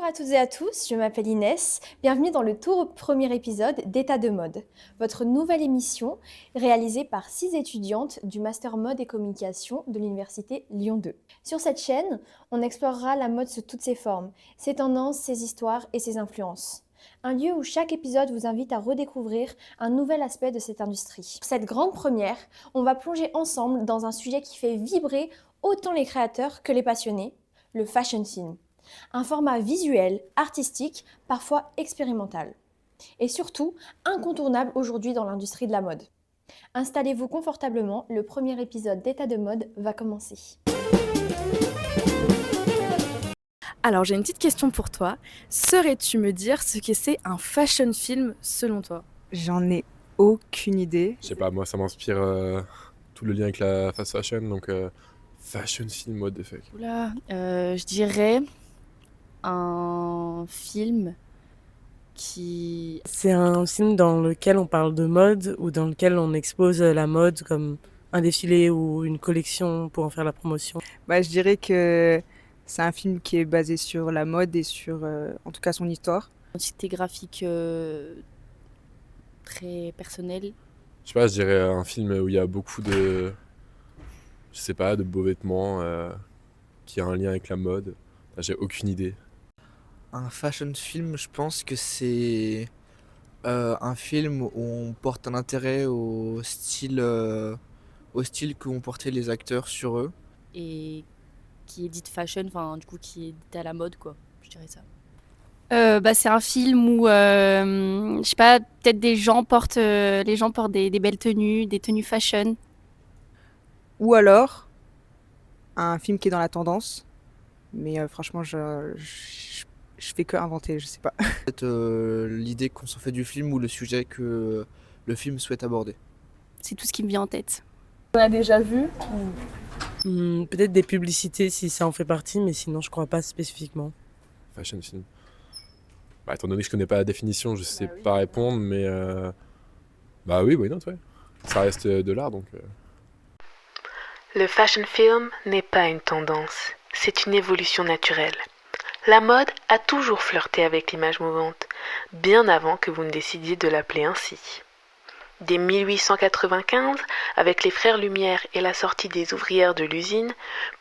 Bonjour à toutes et à tous, je m'appelle Inès. Bienvenue dans le tout premier épisode d'État de mode, votre nouvelle émission réalisée par 6 étudiantes du Master Mode et Communication de l'Université Lyon 2. Sur cette chaîne, on explorera la mode sous toutes ses formes, ses tendances, ses histoires et ses influences. Un lieu où chaque épisode vous invite à redécouvrir un nouvel aspect de cette industrie. Pour cette grande première, on va plonger ensemble dans un sujet qui fait vibrer autant les créateurs que les passionnés, le fashion film. Un format visuel, artistique, parfois expérimental. Et surtout, incontournable aujourd'hui dans l'industrie de la mode. Installez-vous confortablement, le premier épisode d'État de mode va commencer. Alors j'ai une petite question pour toi. Saurais-tu me dire ce que c'est un fashion film selon toi ? J'en ai aucune idée. Je sais pas, moi ça m'inspire tout le lien avec la fast fashion, donc fashion film, what the fuck. Oula, je dirais un film qui... C'est un film dans lequel on parle de mode ou dans lequel on expose la mode comme un défilé ou une collection pour en faire la promotion. Je dirais que c'est un film qui est basé sur la mode et sur, en tout cas, son histoire. Identité graphique très personnelle. Je sais pas, je dirais un film où il y a beaucoup de... Je sais pas, de beaux vêtements, qui a un lien avec la mode. J'ai aucune idée. Un fashion film, je pense que c'est un film où on porte un intérêt au style que vont porter les acteurs sur eux. Et qui est dite fashion, enfin du coup qui est dite à la mode quoi, je dirais ça. C'est un film où, je sais pas, peut-être les gens portent des belles tenues, des tenues fashion. Ou alors, un film qui est dans la tendance. Mais franchement, je fais que inventer, je sais pas. Peut-être l'idée qu'on s'en fait du film ou le sujet que le film souhaite aborder. C'est tout ce qui me vient en tête. On a déjà vu Peut-être des publicités si ça en fait partie, mais sinon je crois pas spécifiquement. Fashion film. Étant donné que je connais pas la définition, je sais pas répondre, mais... oui, non, ouais. Ça reste de l'art, donc... Le fashion film n'est pas une tendance, c'est une évolution naturelle. La mode a toujours flirté avec l'image mouvante, bien avant que vous ne décidiez de l'appeler ainsi. Dès 1895, avec les Frères Lumière et la sortie des ouvrières de l'usine,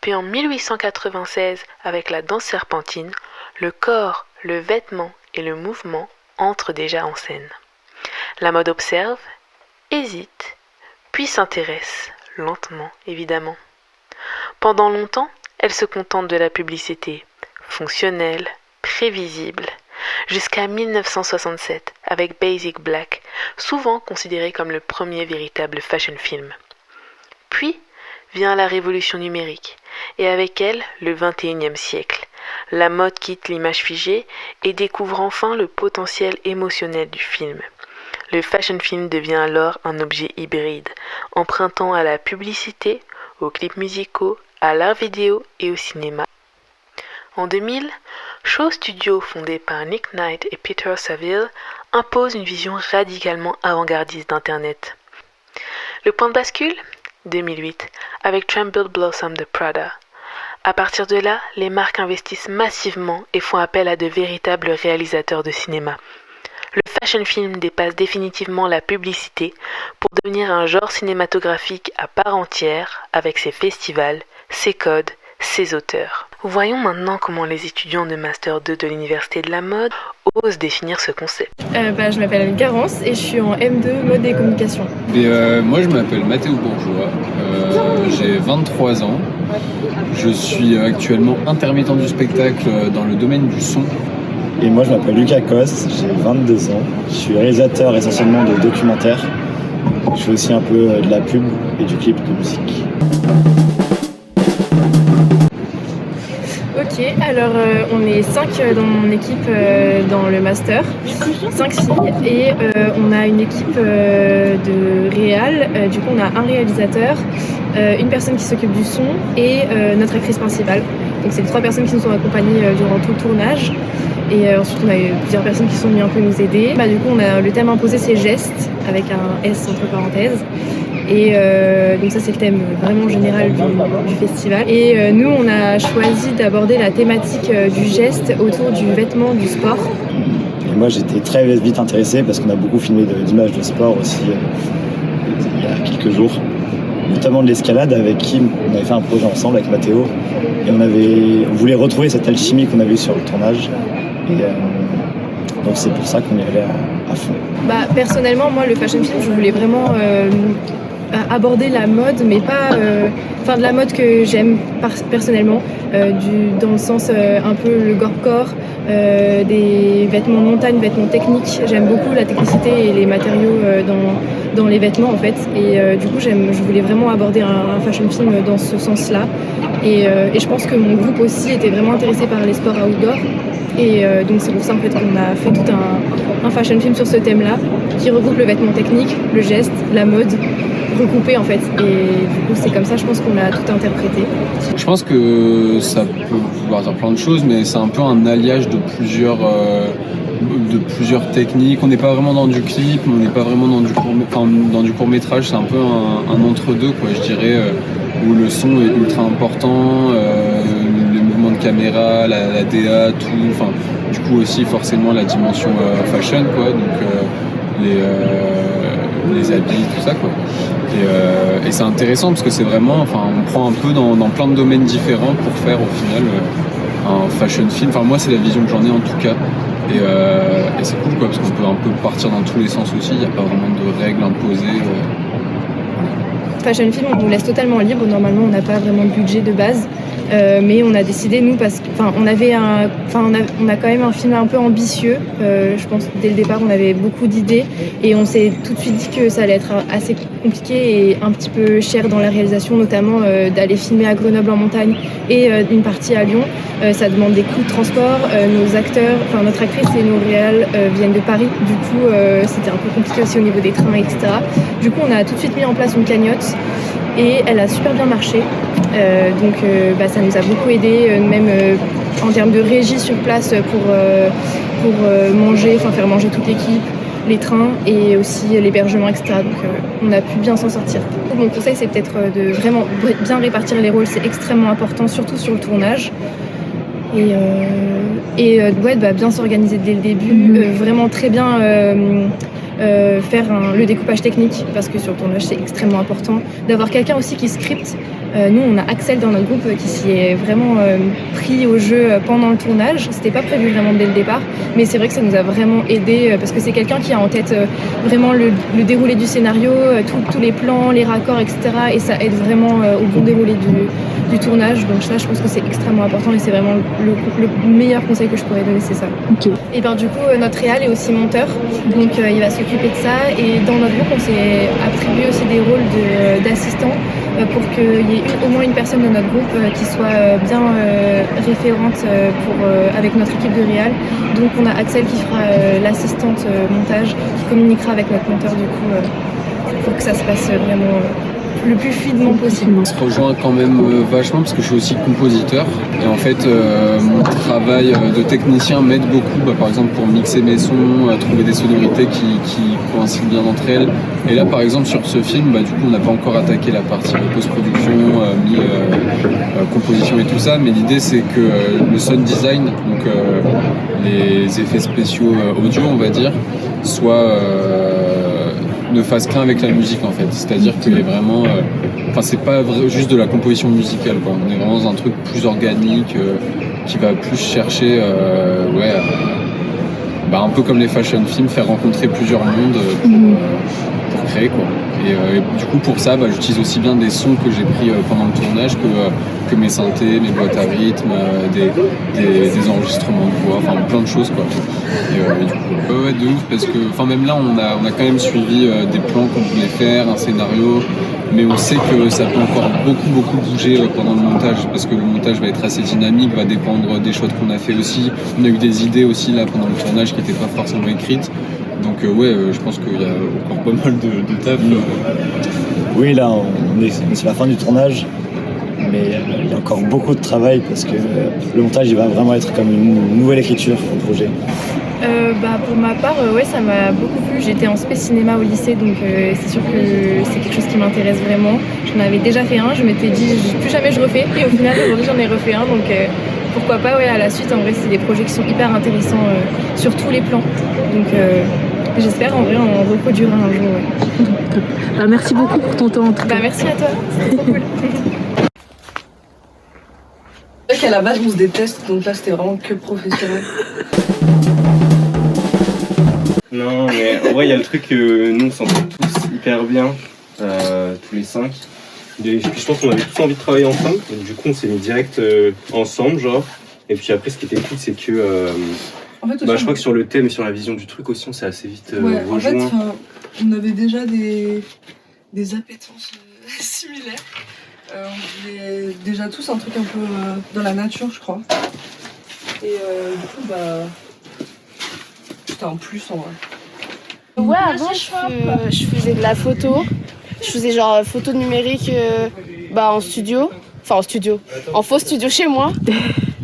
puis en 1896 avec la danse serpentine, le corps, le vêtement et le mouvement entrent déjà en scène. La mode observe, hésite, puis s'intéresse, lentement évidemment. Pendant longtemps, elle se contente de la publicité, fonctionnelle, prévisible, jusqu'à 1967 avec Basic Black, souvent considéré comme le premier véritable fashion film. Puis vient la révolution numérique, et avec elle le XXIe siècle. La mode quitte l'image figée et découvre enfin le potentiel émotionnel du film. Le fashion film devient alors un objet hybride, empruntant à la publicité, aux clips musicaux, à l'art vidéo et au cinéma. En 2000, Shaw Studio, fondé par Nick Knight et Peter Saville, impose une vision radicalement avant-gardiste d'Internet. Le point de bascule 2008, avec Trampled Blossom de Prada. À partir de là, les marques investissent massivement et font appel à de véritables réalisateurs de cinéma. Le fashion film dépasse définitivement la publicité pour devenir un genre cinématographique à part entière, avec ses festivals, ses codes, ses auteurs. Voyons maintenant comment les étudiants de Master 2 de l'Université de la Mode osent définir ce concept. Je m'appelle Garance et je suis en M2 mode et communication. Moi je m'appelle Mathéo Bourgeois, j'ai 23 ans, je suis actuellement intermittent du spectacle dans le domaine du son. Et moi je m'appelle Lucas Coste, j'ai 22 ans, je suis réalisateur essentiellement de documentaires. Je fais aussi un peu de la pub et du clip de musique. Ok, alors on est 5 dans mon équipe dans le master, 5 filles et on a une équipe de réal, du coup on a un réalisateur, une personne qui s'occupe du son et notre actrice principale. Donc c'est les 3 personnes qui nous ont accompagnées durant tout le tournage et ensuite on a eu plusieurs personnes qui sont venues un peu nous aider. Du coup on a le thème imposé c'est gestes avec un S entre parenthèses Et donc ça c'est le thème vraiment général du festival. Et nous on a choisi d'aborder la thématique du geste autour du vêtement du sport. Et moi j'étais très vite intéressé parce qu'on a beaucoup filmé d'images de sport aussi il y a quelques jours. Notamment de l'escalade avec Kim, on avait fait un projet ensemble avec Mathéo et on voulait retrouver cette alchimie qu'on avait eue sur le tournage. Et donc c'est pour ça qu'on y allait à fond. Personnellement, moi le fashion film, je voulais vraiment aborder la mode, mais pas de la mode que j'aime personnellement, dans le sens un peu le gore-core, des vêtements de montagne, vêtements techniques. J'aime beaucoup la technicité et les matériaux dans les vêtements en fait. Et du coup, je voulais vraiment aborder un fashion film dans ce sens-là. Et je pense que mon groupe aussi était vraiment intéressé par les sports outdoor. Et donc c'est pour ça en fait qu'on a fait tout un fashion film sur ce thème-là, qui regroupe le vêtement technique, le geste, la mode, recoupé en fait. Et du coup c'est comme ça je pense qu'on a tout interprété. Je pense que ça peut vouloir dire plein de choses, mais c'est un peu un alliage de plusieurs techniques. On n'est pas vraiment dans du clip, on n'est pas vraiment dans du court-métrage, c'est un peu un entre-deux quoi, je dirais, où le son est ultra important, les mouvements de caméra, la DA, tout, enfin du coup aussi forcément la dimension fashion quoi, donc les habits, tout ça quoi. Et c'est intéressant parce que c'est vraiment, on prend un peu dans plein de domaines différents pour faire au final un fashion film. Enfin moi c'est la vision que j'en ai en tout cas. Et c'est cool quoi parce qu'on peut un peu partir dans tous les sens aussi, il n'y a pas vraiment de règles imposées. Fashion film, on nous laisse totalement libre. Normalement, on n'a pas vraiment de budget de base, mais on a décidé nous parce qu'on avait on a quand même un film un peu ambitieux. Je pense que dès le départ, on avait beaucoup d'idées et on s'est tout de suite dit que ça allait être assez compliqué et un petit peu cher dans la réalisation, notamment d'aller filmer à Grenoble en montagne et une partie à Lyon. Ça demande des coûts de transport. Nos acteurs, notre actrice et nos réals viennent de Paris. Du coup, c'était un peu compliqué aussi au niveau des trains, etc. Du coup, on a tout de suite mis en place une cagnotte. Et elle a super bien marché, donc ça nous a beaucoup aidé, même en termes de régie sur place pour manger, faire manger toute l'équipe, les trains et aussi l'hébergement, etc. Donc on a pu bien s'en sortir. Mon conseil c'est peut-être de vraiment bien répartir les rôles, c'est extrêmement important, surtout sur le tournage. Et bien s'organiser dès le début, vraiment très bien faire le découpage technique parce que sur le tournage c'est extrêmement important d'avoir quelqu'un aussi qui scripte. Nous on a Axel dans notre groupe qui s'y est vraiment pris au jeu pendant le tournage. C'était pas prévu vraiment dès le départ, mais c'est vrai que ça nous a vraiment aidé parce que c'est quelqu'un qui a en tête vraiment le déroulé du scénario, tous les plans, les raccords, etc. Et ça aide vraiment au bon déroulé du tournage. Donc ça je pense que c'est extrêmement important et c'est vraiment le meilleur conseil que je pourrais donner, c'est ça. Okay. Et du coup notre réal est aussi monteur, donc il va s'occuper de ça. Et dans notre groupe on s'est attribué aussi des rôles d'assistants pour qu'il y ait au moins une personne de notre groupe qui soit bien référente avec notre équipe de réal. Donc on a Axel qui fera l'assistante montage, qui communiquera avec notre monteur du coup pour que ça se passe vraiment le plus fluidement possible. On se rejoint quand même vachement parce que je suis aussi compositeur et en fait mon travail de technicien m'aide beaucoup, par exemple pour mixer mes sons, trouver des sonorités qui coïncident bien entre elles. Et là par exemple sur ce film, du coup on n'a pas encore attaqué la partie de post-production, composition et tout ça, mais l'idée c'est que le sound design, donc les effets spéciaux audio on va dire, ne fasse qu'un avec la musique en fait, c'est-à-dire qu'il est vraiment, c'est pas juste de la composition musicale quoi. On est vraiment dans un truc plus organique qui va plus chercher, un peu comme les fashion films, faire rencontrer plusieurs mondes pour créer quoi. Et du coup pour ça, j'utilise aussi bien des sons que j'ai pris pendant le tournage que mes synthés, mes boîtes à rythme, des enregistrements de voix, plein de choses quoi. Et du coup, de ouf parce que, même là on a quand même suivi des plans qu'on voulait faire, un scénario, mais on sait que ça peut encore beaucoup bouger pendant le montage parce que le montage va être assez dynamique, va dépendre des choix qu'on a fait aussi. On a eu des idées aussi là pendant le tournage qui n'étaient pas forcément écrites. Donc je pense qu'il y a encore pas mal de taf. Oui, là, c'est la fin du tournage. mais il y a encore beaucoup de travail parce que le montage il va vraiment être comme une nouvelle écriture au projet. Pour ma part, ouais, ça m'a beaucoup plu. J'étais en spé cinéma au lycée, donc c'est sûr que c'est quelque chose qui m'intéresse vraiment. J'en avais déjà fait un, je m'étais dit plus jamais je refais, et au final aujourd'hui j'en ai refait un, donc pourquoi pas, ouais, à la suite. En vrai, c'est des projets qui sont hyper intéressants sur tous les plans, donc j'espère en vrai en reproduire un jour. Ouais. Merci beaucoup pour ton temps. Merci à toi, c'était trop cool. C'est vrai qu'à la base on se déteste, donc là c'était vraiment que professionnel. Non, mais en vrai, il y a le truc que nous on s'entend tous hyper bien, tous les 5. Et puis je pense qu'on avait tous envie de travailler ensemble, donc du coup on s'est mis direct ensemble, genre. Et puis après, ce qui était cool, c'est que En fait, je crois que sur le thème et sur la vision du truc aussi, on s'est assez vite ouais, en fait, rejoints. on avait déjà des appétences similaires. On voulait déjà tous un truc un peu dans la nature, je crois. Et du coup, c'était un plus en vrai. Ouais, avant je faisais de la photo. Je faisais genre photo numérique en studio. Enfin en faux studio chez moi.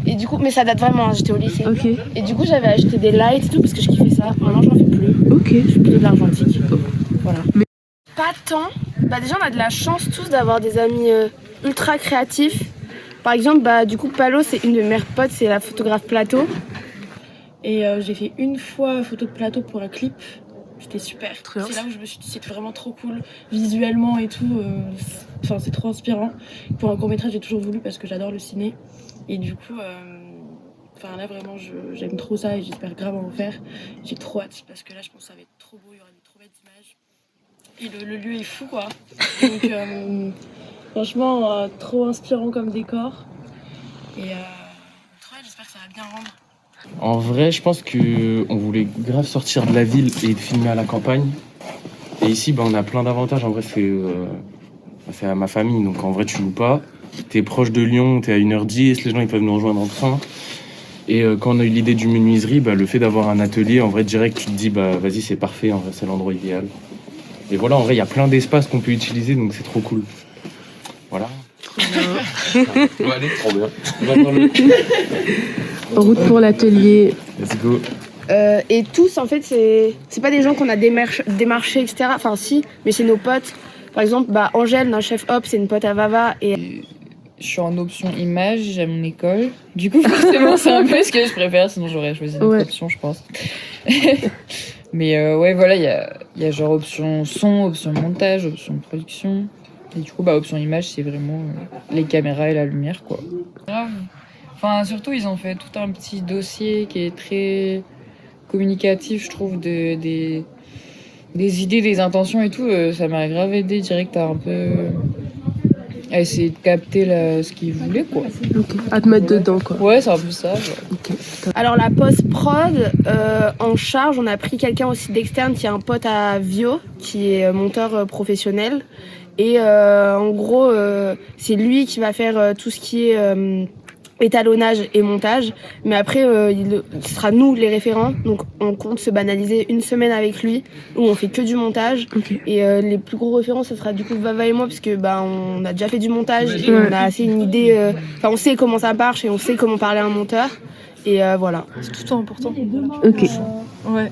Et du coup, mais ça date vraiment, j'étais au lycée. Ok. Et du coup, j'avais acheté des lights et tout parce que je kiffais ça. Maintenant, j'en fais plus. Ok. Je fais plutôt de l'argentique. Voilà. Mais... Pas tant. Déjà, on a de la chance tous d'avoir des amis ultra créatifs. Par exemple, du coup, Palo, c'est une de mes meilleures potes, c'est la photographe plateau. Et j'ai fait une fois photo de plateau pour un clip. C'était super. C'est là où je me suis dit, c'est vraiment trop cool, visuellement et tout. C'est trop inspirant. Pour un court-métrage, j'ai toujours voulu parce que j'adore le ciné. Et du coup, là vraiment, j'aime trop ça et j'espère grave en faire. J'ai trop hâte parce que là, je pense que ça va être trop beau, il y aura des trop belles images. Et le lieu est fou, quoi. Donc, franchement, trop inspirant comme décor. Et j'espère que ça va bien rendre. En vrai, je pense qu'on voulait grave sortir de la ville et filmer à la campagne. Et ici, on a plein d'avantages. En vrai, c'est à ma famille, donc en vrai, tu loues pas. T'es proche de Lyon, t'es à 1h10, les gens ils peuvent nous rejoindre en train. Et quand on a eu l'idée du menuiserie, le fait d'avoir un atelier, en vrai, direct, tu te dis, vas-y, c'est parfait, en vrai, c'est l'endroit idéal. Et voilà, en vrai, il y a plein d'espaces qu'on peut utiliser, donc c'est trop cool. Voilà. Trop bien. Ouais, allez, trop bien. En route pour l'atelier. Let's go. Et tous, en fait, c'est pas des gens qu'on a démarchés, etc. Enfin, si, mais c'est nos potes. Par exemple, Angèle, notre chef op, c'est une pote à Vava. Et je suis en option image à mon école. Du coup, forcément, c'est un peu ce que je préfère, sinon j'aurais choisi une autre option, je pense. Mais ouais, voilà, il y a genre option son, option montage, option production. Et du coup, option image, c'est vraiment les caméras et la lumière, quoi. Grave. Enfin, surtout, ils ont fait tout un petit dossier qui est très communicatif, je trouve, des idées, des intentions et tout. Ça m'a grave aidé direct à un peu à essayer de capter ce qu'ils voulaient, quoi. Ok, à te mettre dedans, quoi. Ouais, c'est un peu ça. Ouais. Okay. Alors, la post-prod, en charge, on a pris quelqu'un aussi d'externe qui est un pote à Vio, qui est monteur professionnel. Et en gros, c'est lui qui va faire tout ce qui est étalonnage et montage. Mais après, ce sera nous les référents. Donc, on compte se banaliser une semaine avec lui, où on fait que du montage. Okay. Et les plus gros référents, ce sera du coup Vava et moi, parce que on a déjà fait du montage et on a assez une idée. On sait comment ça marche et on sait comment parler à un monteur. Et voilà. C'est tout le temps important. Ok. Ouais.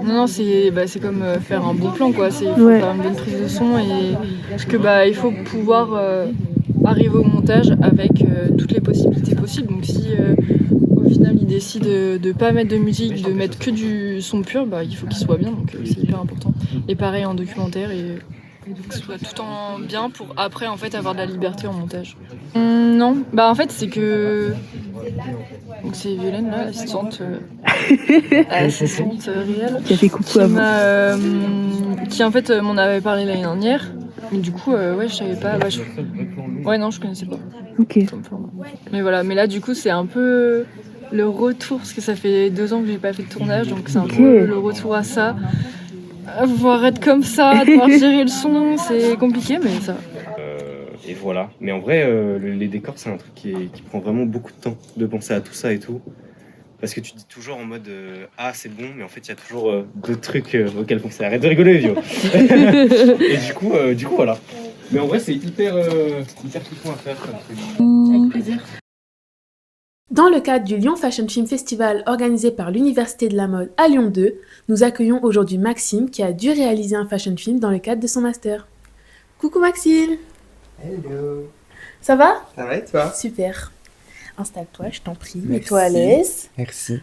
Non, c'est comme faire un bon plan, quoi. Il faut faire une bonne prise de son parce que il faut pouvoir arriver au montage avec toutes les possibilités possibles. Donc si au final il décide de pas mettre de musique, de mettre que du son pur, il faut qu'il soit bien. Donc c'est hyper important. Et pareil en documentaire et que ce soit tout en bien pour après en fait avoir de la liberté en montage. Non, en fait c'est que donc c'est Violaine là, l'assistante réelle qui a fait coucou à vous. Qui en fait m'en avait parlé l'année dernière. Mais du coup je savais pas. Ouais non je connaissais pas. Ok. Mais voilà, mais là du coup c'est un peu le retour parce que ça fait 2 ans que j'ai pas fait de tournage donc c'est un peu le retour à ça. Voir être comme ça, devoir gérer le son, c'est compliqué, mais ça va. Et voilà. Mais en vrai, les décors, c'est un truc qui prend vraiment beaucoup de temps de penser à tout ça et tout. Parce que tu dis toujours en mode c'est bon, mais en fait, il y a toujours d'autres trucs auxquels penser. Arrête de rigoler, vieux. Et du coup, voilà. Mais en vrai, c'est hyper kiffant à faire. Avec plaisir. Dans le cadre du Lyon Fashion Film Festival organisé par l'Université de la Mode à Lyon 2, nous accueillons aujourd'hui Maxime qui a dû réaliser un fashion film dans le cadre de son master. Coucou Maxime. Hello. Ça va? Ça va et toi? Super. Installe-toi, je t'en prie, Merci. mets-toi à l'aise. Merci.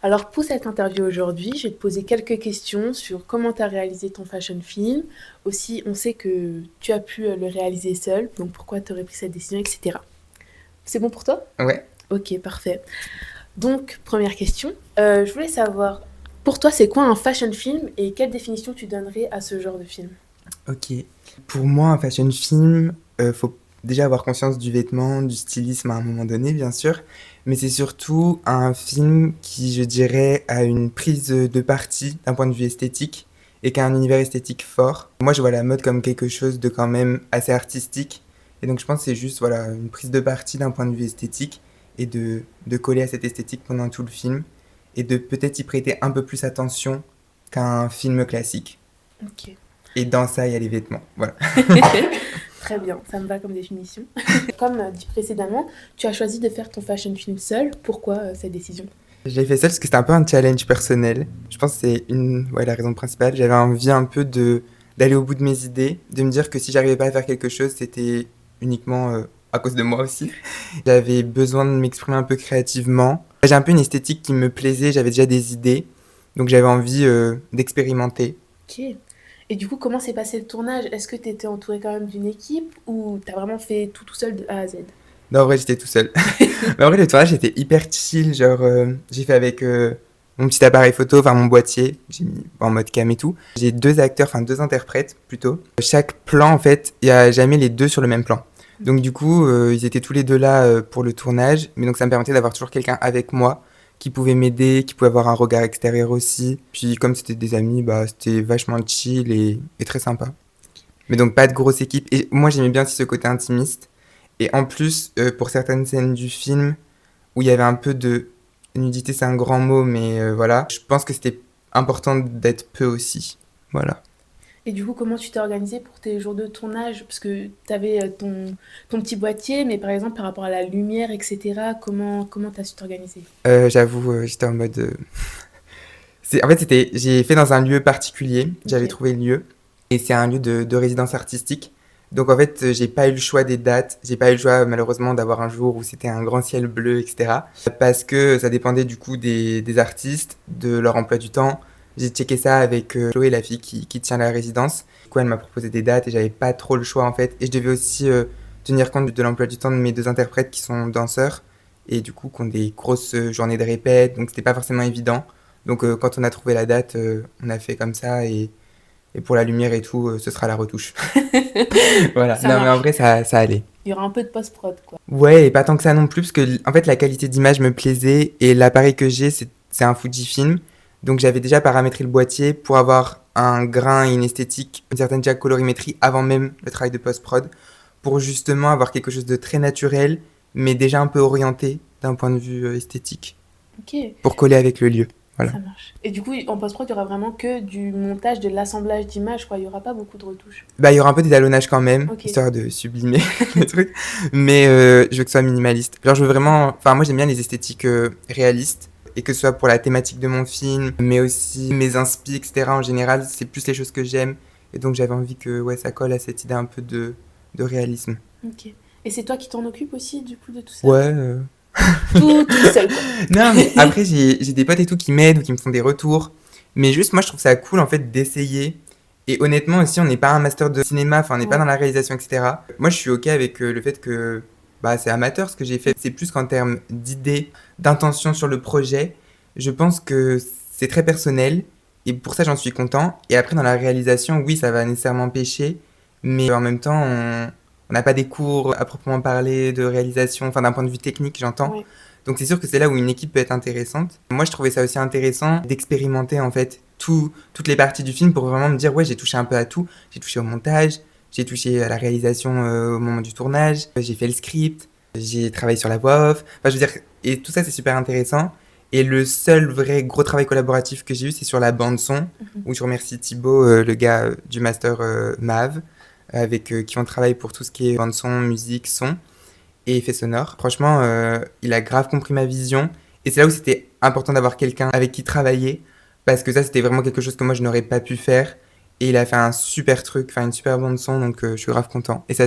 Alors pour cette interview aujourd'hui, je vais te poser quelques questions sur comment tu as réalisé ton fashion film. Aussi, on sait que tu as pu le réaliser seul, donc pourquoi tu aurais pris cette décision, etc. C'est bon pour toi? Ouais. Ok, parfait. Donc, première question. Je voulais savoir, pour toi, c'est quoi un fashion film et quelle définition tu donnerais à ce genre de film? Ok. Pour moi, un fashion film, faut déjà avoir conscience du vêtement, du stylisme à un moment donné, bien sûr. Mais c'est surtout un film qui, je dirais, a une prise de parti d'un point de vue esthétique et qui a un univers esthétique fort. Moi, je vois la mode comme quelque chose de quand même assez artistique. Et donc, je pense que c'est juste voilà, une prise de parti d'un point de vue esthétique et de coller à cette esthétique pendant tout le film et de peut-être y prêter un peu plus attention qu'un film classique. Ok. Et dans ça, il y a les vêtements. Voilà. Très bien, ça me va comme définition. Comme dit précédemment, tu as choisi de faire ton fashion film seul. Pourquoi cette décision? Je l'ai fait seul parce que c'était un peu un challenge personnel. Je pense que c'est la raison principale. J'avais envie un peu d'aller au bout de mes idées, de me dire que si j'arrivais pas à faire quelque chose, c'était uniquement à cause de moi aussi. J'avais besoin de m'exprimer un peu créativement. J'ai un peu une esthétique qui me plaisait, j'avais déjà des idées, donc j'avais envie d'expérimenter. Ok. Et du coup, comment s'est passé le tournage? Est-ce que tu étais entouré quand même d'une équipe ou tu as vraiment fait tout seul de A à Z? Non, en vrai, j'étais tout seul. Mais en vrai, le tournage était hyper chill. Genre, j'ai fait avec mon petit appareil photo, enfin mon boîtier. J'ai mis en mode cam et tout. J'ai deux interprètes plutôt. Chaque plan, en fait, il n'y a jamais les deux sur le même plan. Donc, du coup, ils étaient tous les deux là pour le tournage. Mais donc, ça me permettait d'avoir toujours quelqu'un avec moi qui pouvait m'aider, qui pouvait avoir un regard extérieur aussi. Puis, comme c'était des amis, bah, c'était vachement chill et très sympa. Mais donc, pas de grosse équipe. Et moi, j'aimais bien aussi ce côté intimiste. Et en plus, pour certaines scènes du film, où il y avait un peu de nudité, c'est un grand mot, mais voilà, je pense que c'était important d'être peu aussi. Voilà. Et du coup, comment tu t'es organisé pour tes jours de tournage? Parce que tu avais ton petit boîtier, mais par exemple, par rapport à la lumière, etc., comment tu as su t'organiser? J'avoue, j'étais en mode... En fait, j'ai fait dans un lieu particulier, j'avais trouvé le lieu, et c'est un lieu de résidence artistique. Donc en fait, j'ai pas eu le choix des dates, j'ai pas eu le choix malheureusement d'avoir un jour où c'était un grand ciel bleu, etc. Parce que ça dépendait du coup des artistes, de leur emploi du temps. J'ai checké ça avec Chloé, la fille qui tient la résidence. Du coup, elle m'a proposé des dates et j'avais pas trop le choix en fait. Et je devais aussi tenir compte de l'emploi du temps de mes deux interprètes qui sont danseurs et du coup qui ont des grosses journées de répète, donc c'était pas forcément évident. Donc quand on a trouvé la date, on a fait comme ça et pour la lumière et tout, ce sera la retouche. Voilà. Ça Non, mais en marche. vrai, ça allait. Il y aura un peu de post-prod, quoi. Ouais, et pas tant que ça non plus, parce que en fait, la qualité d'image me plaisait et l'appareil que j'ai, c'est un Fujifilm. Donc j'avais déjà paramétré le boîtier pour avoir un grain et une esthétique, une certaine déjà colorimétrie avant même le travail de post-prod, pour justement avoir quelque chose de très naturel, mais déjà un peu orienté d'un point de vue esthétique, Ok, pour coller avec le lieu. Voilà. ça marche. Et du coup, en post-prod, il y aura vraiment que du montage, de l'assemblage d'images, quoi. Il y aura pas beaucoup de retouches. Bah, il y aura un peu d'étalonnage quand même, Ok. histoire de sublimer le truc. Mais je veux que ce soit minimaliste. Genre, je veux vraiment... Enfin, moi, j'aime bien les esthétiques réalistes. Et que ce soit pour la thématique de mon film, mais aussi mes inspi, etc. En général, c'est plus les choses que j'aime. Et donc, j'avais envie que ouais, ça colle à cette idée un peu de réalisme. Ok. Et c'est toi qui t'en occupes aussi, du coup, de tout ça? Ouais. Tout seul, quoi. Non, mais après, j'ai des potes et tout qui m'aident ou qui me font des retours. Mais juste, moi, je trouve ça cool, en fait, d'essayer. Et honnêtement, aussi, on n'est pas un master de cinéma, enfin, on n'est pas dans la réalisation, etc. Moi, je suis OK avec le fait que bah, c'est amateur ce que j'ai fait. C'est plus qu'en termes d'idées, d'intention sur le projet. Je pense que c'est très personnel. Et pour ça, j'en suis content. Et après, dans la réalisation, oui, ça va nécessairement pêcher. Mais en même temps, on n'a pas des cours à proprement parler de réalisation, enfin d'un point de vue technique, j'entends. Oui. Donc c'est sûr que c'est là où une équipe peut être intéressante. Moi, je trouvais ça aussi intéressant d'expérimenter en fait toutes les parties du film pour vraiment me dire ouais, j'ai touché un peu à tout. J'ai touché au montage, j'ai touché à la réalisation au moment du tournage, j'ai fait le script, j'ai travaillé sur la voix off. Enfin, je veux dire, et tout ça c'est super intéressant. Et le seul vrai gros travail collaboratif que j'ai eu, c'est sur la bande son, où je remercie Thibaut, le gars du master MAV, avec qui on travaille pour tout ce qui est bande son, musique, son et effets sonores. Franchement, il a grave compris ma vision et c'est là où c'était important d'avoir quelqu'un avec qui travailler parce que ça, c'était vraiment quelque chose que moi, je n'aurais pas pu faire. Et il a fait un super truc, enfin une super bande son, donc je suis grave content. Et ça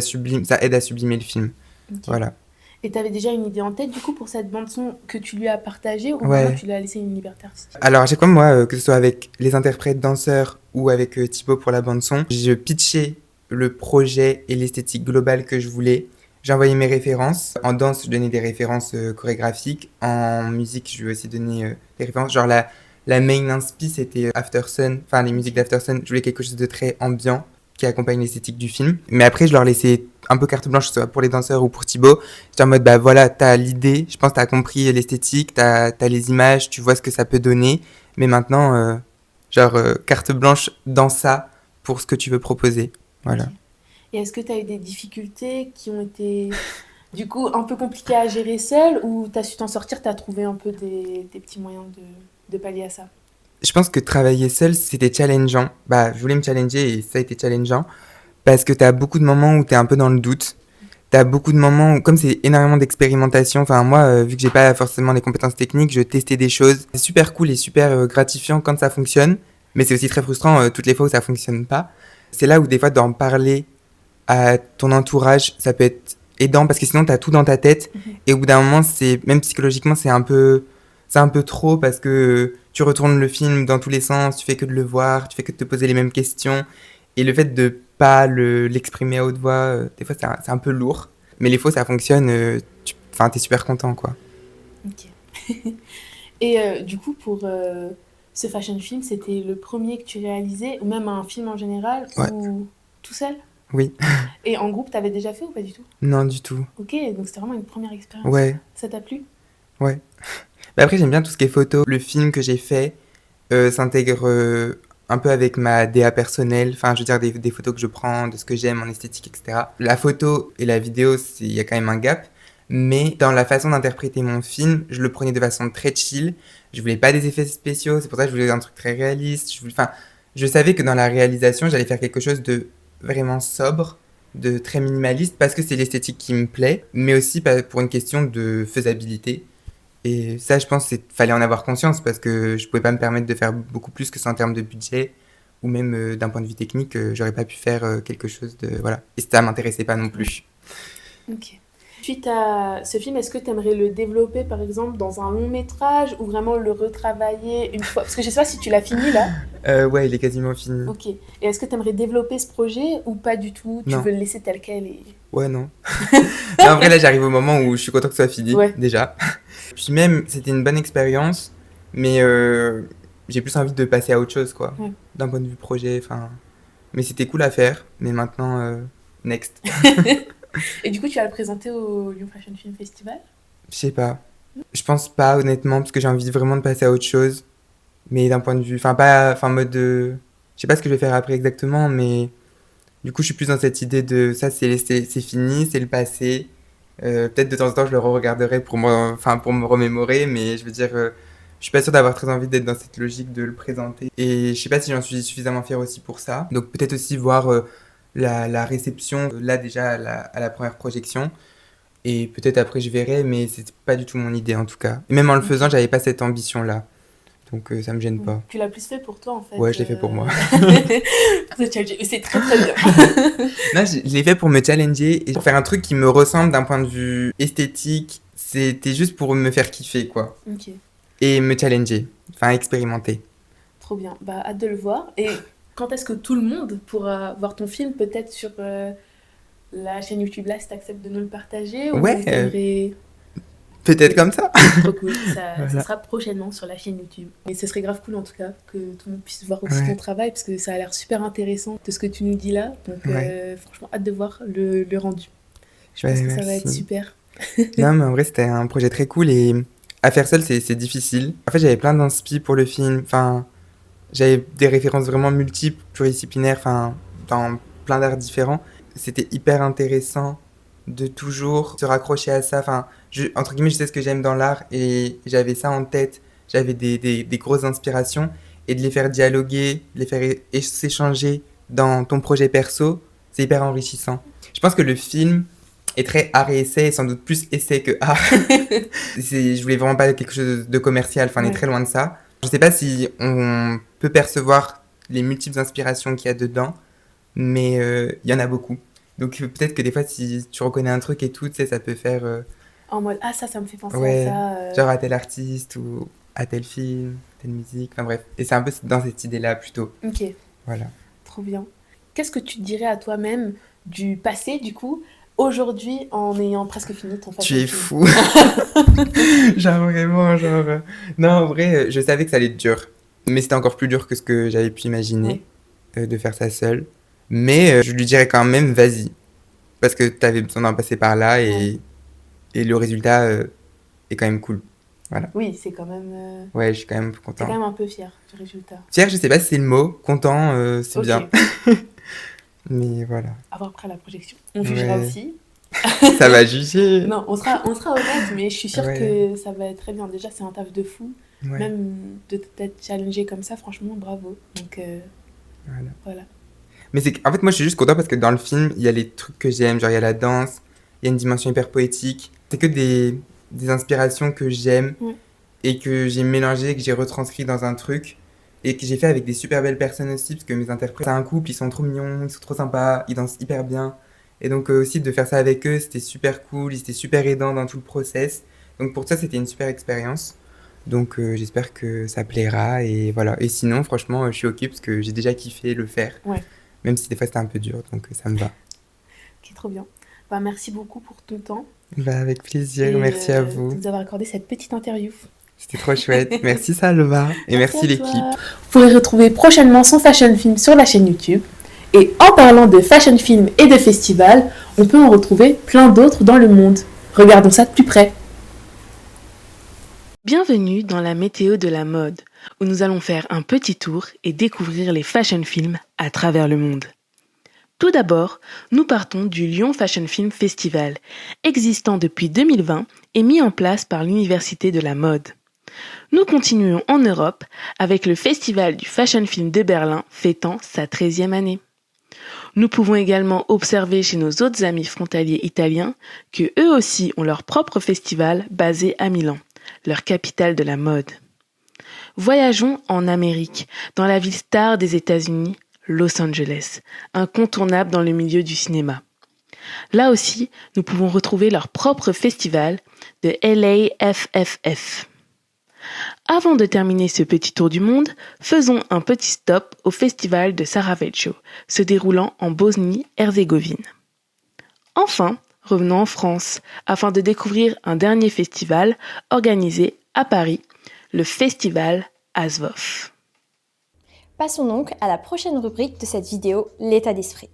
aide à sublimer le film. Ok. Voilà. Et t'avais déjà une idée en tête du coup pour cette bande son que tu lui as partagée ou Ouais. vraiment tu lui as laissé une liberté artistique? Alors, à chaque fois, moi, que ce soit avec les interprètes danseurs ou avec Thibaut pour la bande son, je pitchais le projet et l'esthétique globale que je voulais. J'envoyais mes références. En danse, je donnais des références chorégraphiques. En musique, je lui ai aussi donné des références. Genre la main inspi, c'était After Sun, enfin les musiques d'After Sun. Je voulais quelque chose de très ambiant qui accompagne l'esthétique du film. Mais après, je leur laissais un peu carte blanche, que ce soit pour les danseurs ou pour Thibaut. J'étais en mode, bah voilà, t'as l'idée, je pense que t'as compris l'esthétique, t'as les images, tu vois ce que ça peut donner. Mais maintenant, carte blanche dans ça pour ce que tu veux proposer. Voilà. Et est-ce que tu as eu des difficultés qui ont été du coup un peu compliquées à gérer seule ou tu as su t'en sortir, tu as trouvé un peu des petits moyens de pallier à ça? Je pense que travailler seul, c'était challengeant. Bah, je voulais me challenger et ça a été challengeant parce que t'as beaucoup de moments où t'es un peu dans le doute. T'as beaucoup de moments où, comme c'est énormément d'expérimentation, enfin moi, vu que j'ai pas forcément les compétences techniques, je testais des choses. C'est super cool et super gratifiant quand ça fonctionne, mais c'est aussi très frustrant toutes les fois où ça fonctionne pas. C'est là où des fois d'en parler à ton entourage, ça peut être aidant parce que sinon t'as tout dans ta tête et au bout d'un moment, même psychologiquement, c'est un peu trop parce que tu retournes le film dans tous les sens, tu fais que de le voir, tu fais que de te poser les mêmes questions. Et le fait de pas l'exprimer à haute voix, des fois c'est un peu lourd. Mais les fois ça fonctionne, t'es super content quoi. Ok. Et du coup, pour ce fashion film, c'était le premier que tu réalisais, ou même un film en général, Ouais. ou tout seul? Oui. Et en groupe, t'avais déjà fait ou pas du tout? Non, du tout. Ok, donc c'était vraiment une première expérience. Ouais. Ça t'a plu? Ouais. Mais après j'aime bien tout ce qui est photo. Le film que j'ai fait s'intègre un peu avec ma DA personnelle, enfin je veux dire des photos que je prends, de ce que j'aime en esthétique, etc. La photo et la vidéo, il y a quand même un gap, mais dans la façon d'interpréter mon film, je le prenais de façon très chill, je voulais pas des effets spéciaux, c'est pour ça que je voulais un truc très réaliste, je savais que dans la réalisation, j'allais faire quelque chose de vraiment sobre, de très minimaliste, parce que c'est l'esthétique qui me plaît, mais aussi pour une question de faisabilité. Et ça, je pense qu'il fallait en avoir conscience parce que je pouvais pas me permettre de faire beaucoup plus que ça en termes de budget ou même d'un point de vue technique, j'aurais pas pu faire quelque chose de... Voilà. Et ça m'intéressait pas non plus. Ok. Suite à ce film, est-ce que tu aimerais le développer par exemple dans un long métrage ou vraiment le retravailler une fois? Parce que je sais pas si tu l'as fini là. Ouais, il est quasiment fini. Ok. Et est-ce que tu aimerais développer ce projet ou pas du tout? Tu Non. veux le laisser tel quel et... Ouais, non. Non, en vrai, là, j'arrive au moment où je suis content que ce soit fini, déjà. Puis même, c'était une bonne expérience, mais j'ai plus envie de passer à autre chose, quoi. Ouais. D'un point de vue projet, enfin... Mais c'était cool à faire, mais maintenant, next. Et du coup, tu vas le présenter au Lyon Fashion Film Festival? Je sais pas. Je pense pas, honnêtement, parce que j'ai envie vraiment de passer à autre chose. Mais d'un point de vue... Enfin, pas... Enfin, mode de... Je sais pas ce que je vais faire après exactement, mais... Du coup, je suis plus dans cette idée de... Ça, c'est fini, c'est le passé. Peut-être de temps en temps, je le re-regarderai pour me remémorer, mais je veux dire... je suis pas sûre d'avoir très envie d'être dans cette logique de le présenter. Et je sais pas si j'en suis suffisamment fière aussi pour ça. Donc peut-être aussi voir la réception, là déjà à la première projection. Et peut-être après je verrai, mais c'est pas du tout mon idée en tout cas. Et même en le faisant, j'avais pas cette ambition-là. Donc ça me gêne pas. Tu l'as plus fait pour toi en fait. Ouais, je l'ai fait pour moi. C'est très très bien. Non, je l'ai fait pour me challenger et pour faire un truc qui me ressemble d'un point de vue esthétique. C'était juste pour me faire kiffer quoi. Ok. Et me challenger, enfin expérimenter. Trop bien, bah hâte de le voir. Et quand est-ce que tout le monde pourra voir ton film, peut-être sur la chaîne YouTube là, si t'acceptes de nous le partager? Ouais, peut-être comme ça. Trop cool, ça Voilà. sera prochainement sur la chaîne YouTube. Et ce serait grave cool en tout cas, que tout le monde puisse voir aussi ton travail, parce que ça a l'air super intéressant de ce que tu nous dis là. Donc franchement, hâte de voir le rendu. Je pense que ça va être super. Non, mais en vrai, c'était un projet très cool et à faire seul, c'est difficile. En fait, j'avais plein d'inspi pour le film. Enfin, j'avais des références vraiment multiples, pluridisciplinaires, enfin, dans plein d'arts différents. C'était hyper intéressant de toujours se raccrocher à ça. Enfin, entre guillemets, je sais ce que j'aime dans l'art et j'avais ça en tête. J'avais des grosses inspirations et de les faire dialoguer, de les faire s'échanger dans ton projet perso, C'est hyper enrichissant. Je pense que le film est très art et essai, et sans doute plus essai que art. Je voulais vraiment pas quelque chose de commercial, enfin on est très loin de ça. Je sais pas si on peut percevoir les multiples inspirations qu'il y a dedans, mais il y en a beaucoup. Donc peut-être que des fois si tu reconnais un truc et tout, tu sais, ça peut faire... En mode, ah ça me fait penser ouais, à ça. genre à tel artiste ou à tel film, telle musique, enfin bref. Et c'est un peu dans cette idée-là plutôt. Ok, Voilà. trop bien. Qu'est-ce que tu te dirais à toi-même du passé, du coup, aujourd'hui, en ayant presque fini ton Tu fashion es film? fou. Genre vraiment, genre... Non, en vrai, je savais que ça allait être dur. Mais c'était encore plus dur que ce que j'avais pu imaginer de faire ça seul. Mais je lui dirais quand même, vas-y. Parce que t'avais besoin d'en passer par là et le résultat est quand même cool. Voilà. Oui, c'est quand même... Ouais, je suis quand même T'es content. quand même un peu fier du résultat. Fier, je sais pas si c'est le mot. Content, c'est Ok. bien. Mais voilà. À voir après la projection. On jugera Ouais. aussi. Ça va juger. Non, on sera honnête, mais je suis sûre Ouais. que ça va être très bien. Déjà, c'est un taf de fou. Ouais. Même de t'être challengé comme ça, franchement, bravo. Donc, voilà. Mais c'est en fait, moi, je suis juste content parce que dans le film, il y a les trucs que j'aime. Genre, il y a la danse, il y a une dimension hyper poétique. C'est que des inspirations que j'aime Ouais. et que j'ai mélangé, que j'ai retranscrit dans un truc et que j'ai fait avec des super belles personnes aussi parce que mes interprètes, c'est un couple, ils sont trop mignons, ils sont trop sympas, ils dansent hyper bien. Et donc aussi de faire ça avec eux, c'était super cool, ils étaient super aidants dans tout le process. Donc pour ça, c'était une super expérience. Donc j'espère que ça plaira et voilà. Et sinon, franchement, je suis ok parce que j'ai déjà kiffé le faire. Ouais. Même si des fois c'était un peu dur, donc ça me va. Ok, trop bien. Bah, merci beaucoup pour ton temps. Bah, avec plaisir, Et, merci à vous. de nous avoir accordé cette petite interview. C'était trop chouette. Merci Salva et merci à toi. l'équipe. Vous pourrez retrouver prochainement son fashion film sur la chaîne YouTube. Et en parlant de fashion film et de festival, on peut en retrouver plein d'autres dans le monde. Regardons ça de plus près. Bienvenue dans la météo de la mode, où nous allons faire un petit tour et découvrir les fashion films à travers le monde. Tout d'abord, nous partons du Lyon Fashion Film Festival, existant depuis 2020 et mis en place par l'Université de la mode. Nous continuons en Europe avec le Festival du Fashion Film de Berlin fêtant sa 13e année. Nous pouvons également observer chez nos autres amis frontaliers italiens que eux aussi ont leur propre festival basé à Milan, leur capitale de la mode. Voyageons en Amérique, dans la ville star des États-Unis, Los Angeles, incontournable dans le milieu du cinéma. Là aussi, nous pouvons retrouver leur propre festival de LAFFF. Avant de terminer ce petit tour du monde, faisons un petit stop au festival de Sarajevo, se déroulant en Bosnie-Herzégovine. Enfin, revenons en France, afin de découvrir un dernier festival organisé à Paris, le festival Azvov. Passons donc à la prochaine rubrique de cette vidéo, l'état d'esprit.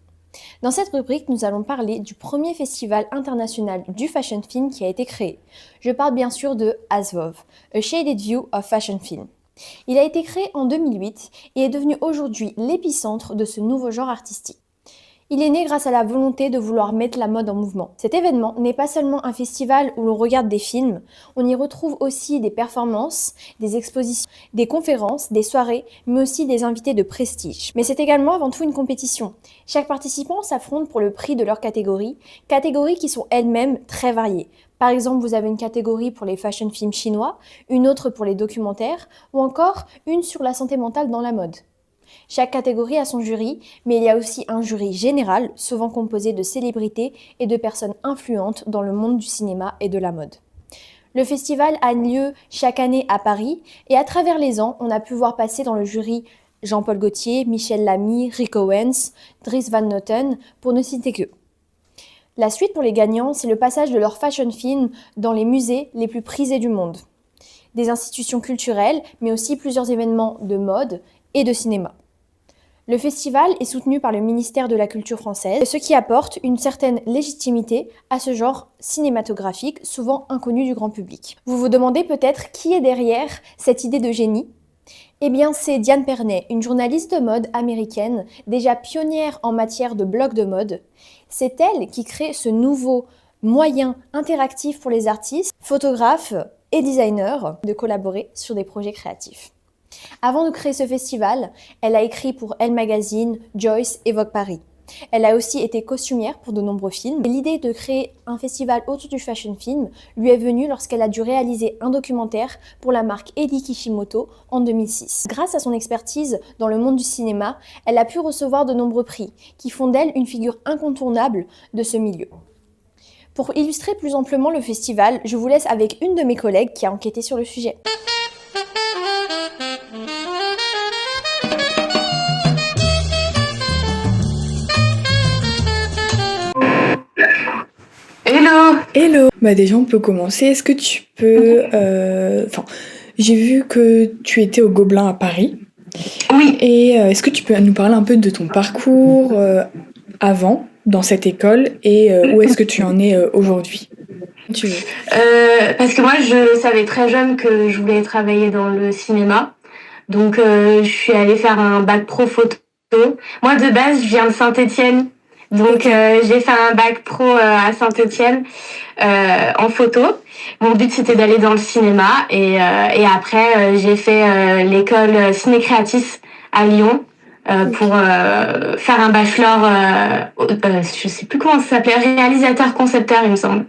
Dans cette rubrique, nous allons parler du premier festival international du fashion film qui a été créé. Je parle bien sûr de Azvov, A Shaded View of Fashion Film. Il a été créé en 2008 et est devenu aujourd'hui l'épicentre de ce nouveau genre artistique. Il est né grâce à la volonté de vouloir mettre la mode en mouvement. Cet événement n'est pas seulement un festival où l'on regarde des films, on y retrouve aussi des performances, des expositions, des conférences, des soirées, mais aussi des invités de prestige. Mais c'est également avant tout une compétition. Chaque participant s'affronte pour le prix de leur catégorie qui sont elles-mêmes très variées. Par exemple, vous avez une catégorie pour les fashion films chinois, une autre pour les documentaires, ou encore une sur la santé mentale dans la mode. Chaque catégorie a son jury, mais il y a aussi un jury général, souvent composé de célébrités et de personnes influentes dans le monde du cinéma et de la mode. Le festival a lieu chaque année à Paris, et à travers les ans, on a pu voir passer dans le jury Jean-Paul Gaultier, Michel Lamy, Rick Owens, Dries Van Noten, pour ne citer qu'eux. La suite pour les gagnants, c'est le passage de leur fashion film dans les musées les plus prisés du monde. Des institutions culturelles, mais aussi plusieurs événements de mode et de cinéma. Le festival est soutenu par le ministère de la Culture française, ce qui apporte une certaine légitimité à ce genre cinématographique souvent inconnu du grand public. Vous vous demandez peut-être qui est derrière cette idée de génie ? Eh bien, c'est Diane Pernet, une journaliste de mode américaine, déjà pionnière en matière de blog de mode. C'est elle qui crée ce nouveau moyen interactif pour les artistes, photographes et designers de collaborer sur des projets créatifs. Avant de créer ce festival, elle a écrit pour Elle Magazine, Joyce et Vogue Paris. Elle a aussi été costumière pour de nombreux films. Et l'idée de créer un festival autour du fashion film lui est venue lorsqu'elle a dû réaliser un documentaire pour la marque Eddie Kishimoto en 2006. Grâce à son expertise dans le monde du cinéma, elle a pu recevoir de nombreux prix qui font d'elle une figure incontournable de ce milieu. Pour illustrer plus amplement le festival, je vous laisse avec une de mes collègues qui a enquêté sur le sujet. Hello. Bah déjà on peut commencer. Est-ce que tu peux... j'ai vu que tu étais au Gobelin à Paris. Oui. Et est-ce que tu peux nous parler un peu de ton parcours avant dans cette école et où est-ce que tu en es aujourd'hui? Parce que moi je savais très jeune que je voulais travailler dans le cinéma. Donc je suis allée faire un bac pro photo. Moi de base je viens de Saint-Étienne. Donc j'ai fait un bac pro à Saint-Étienne en photo. Mon but c'était d'aller dans le cinéma et après j'ai fait l'école Ciné Creatis à Lyon pour faire un bachelor je sais plus comment ça s'appelait, réalisateur concepteur il me semble.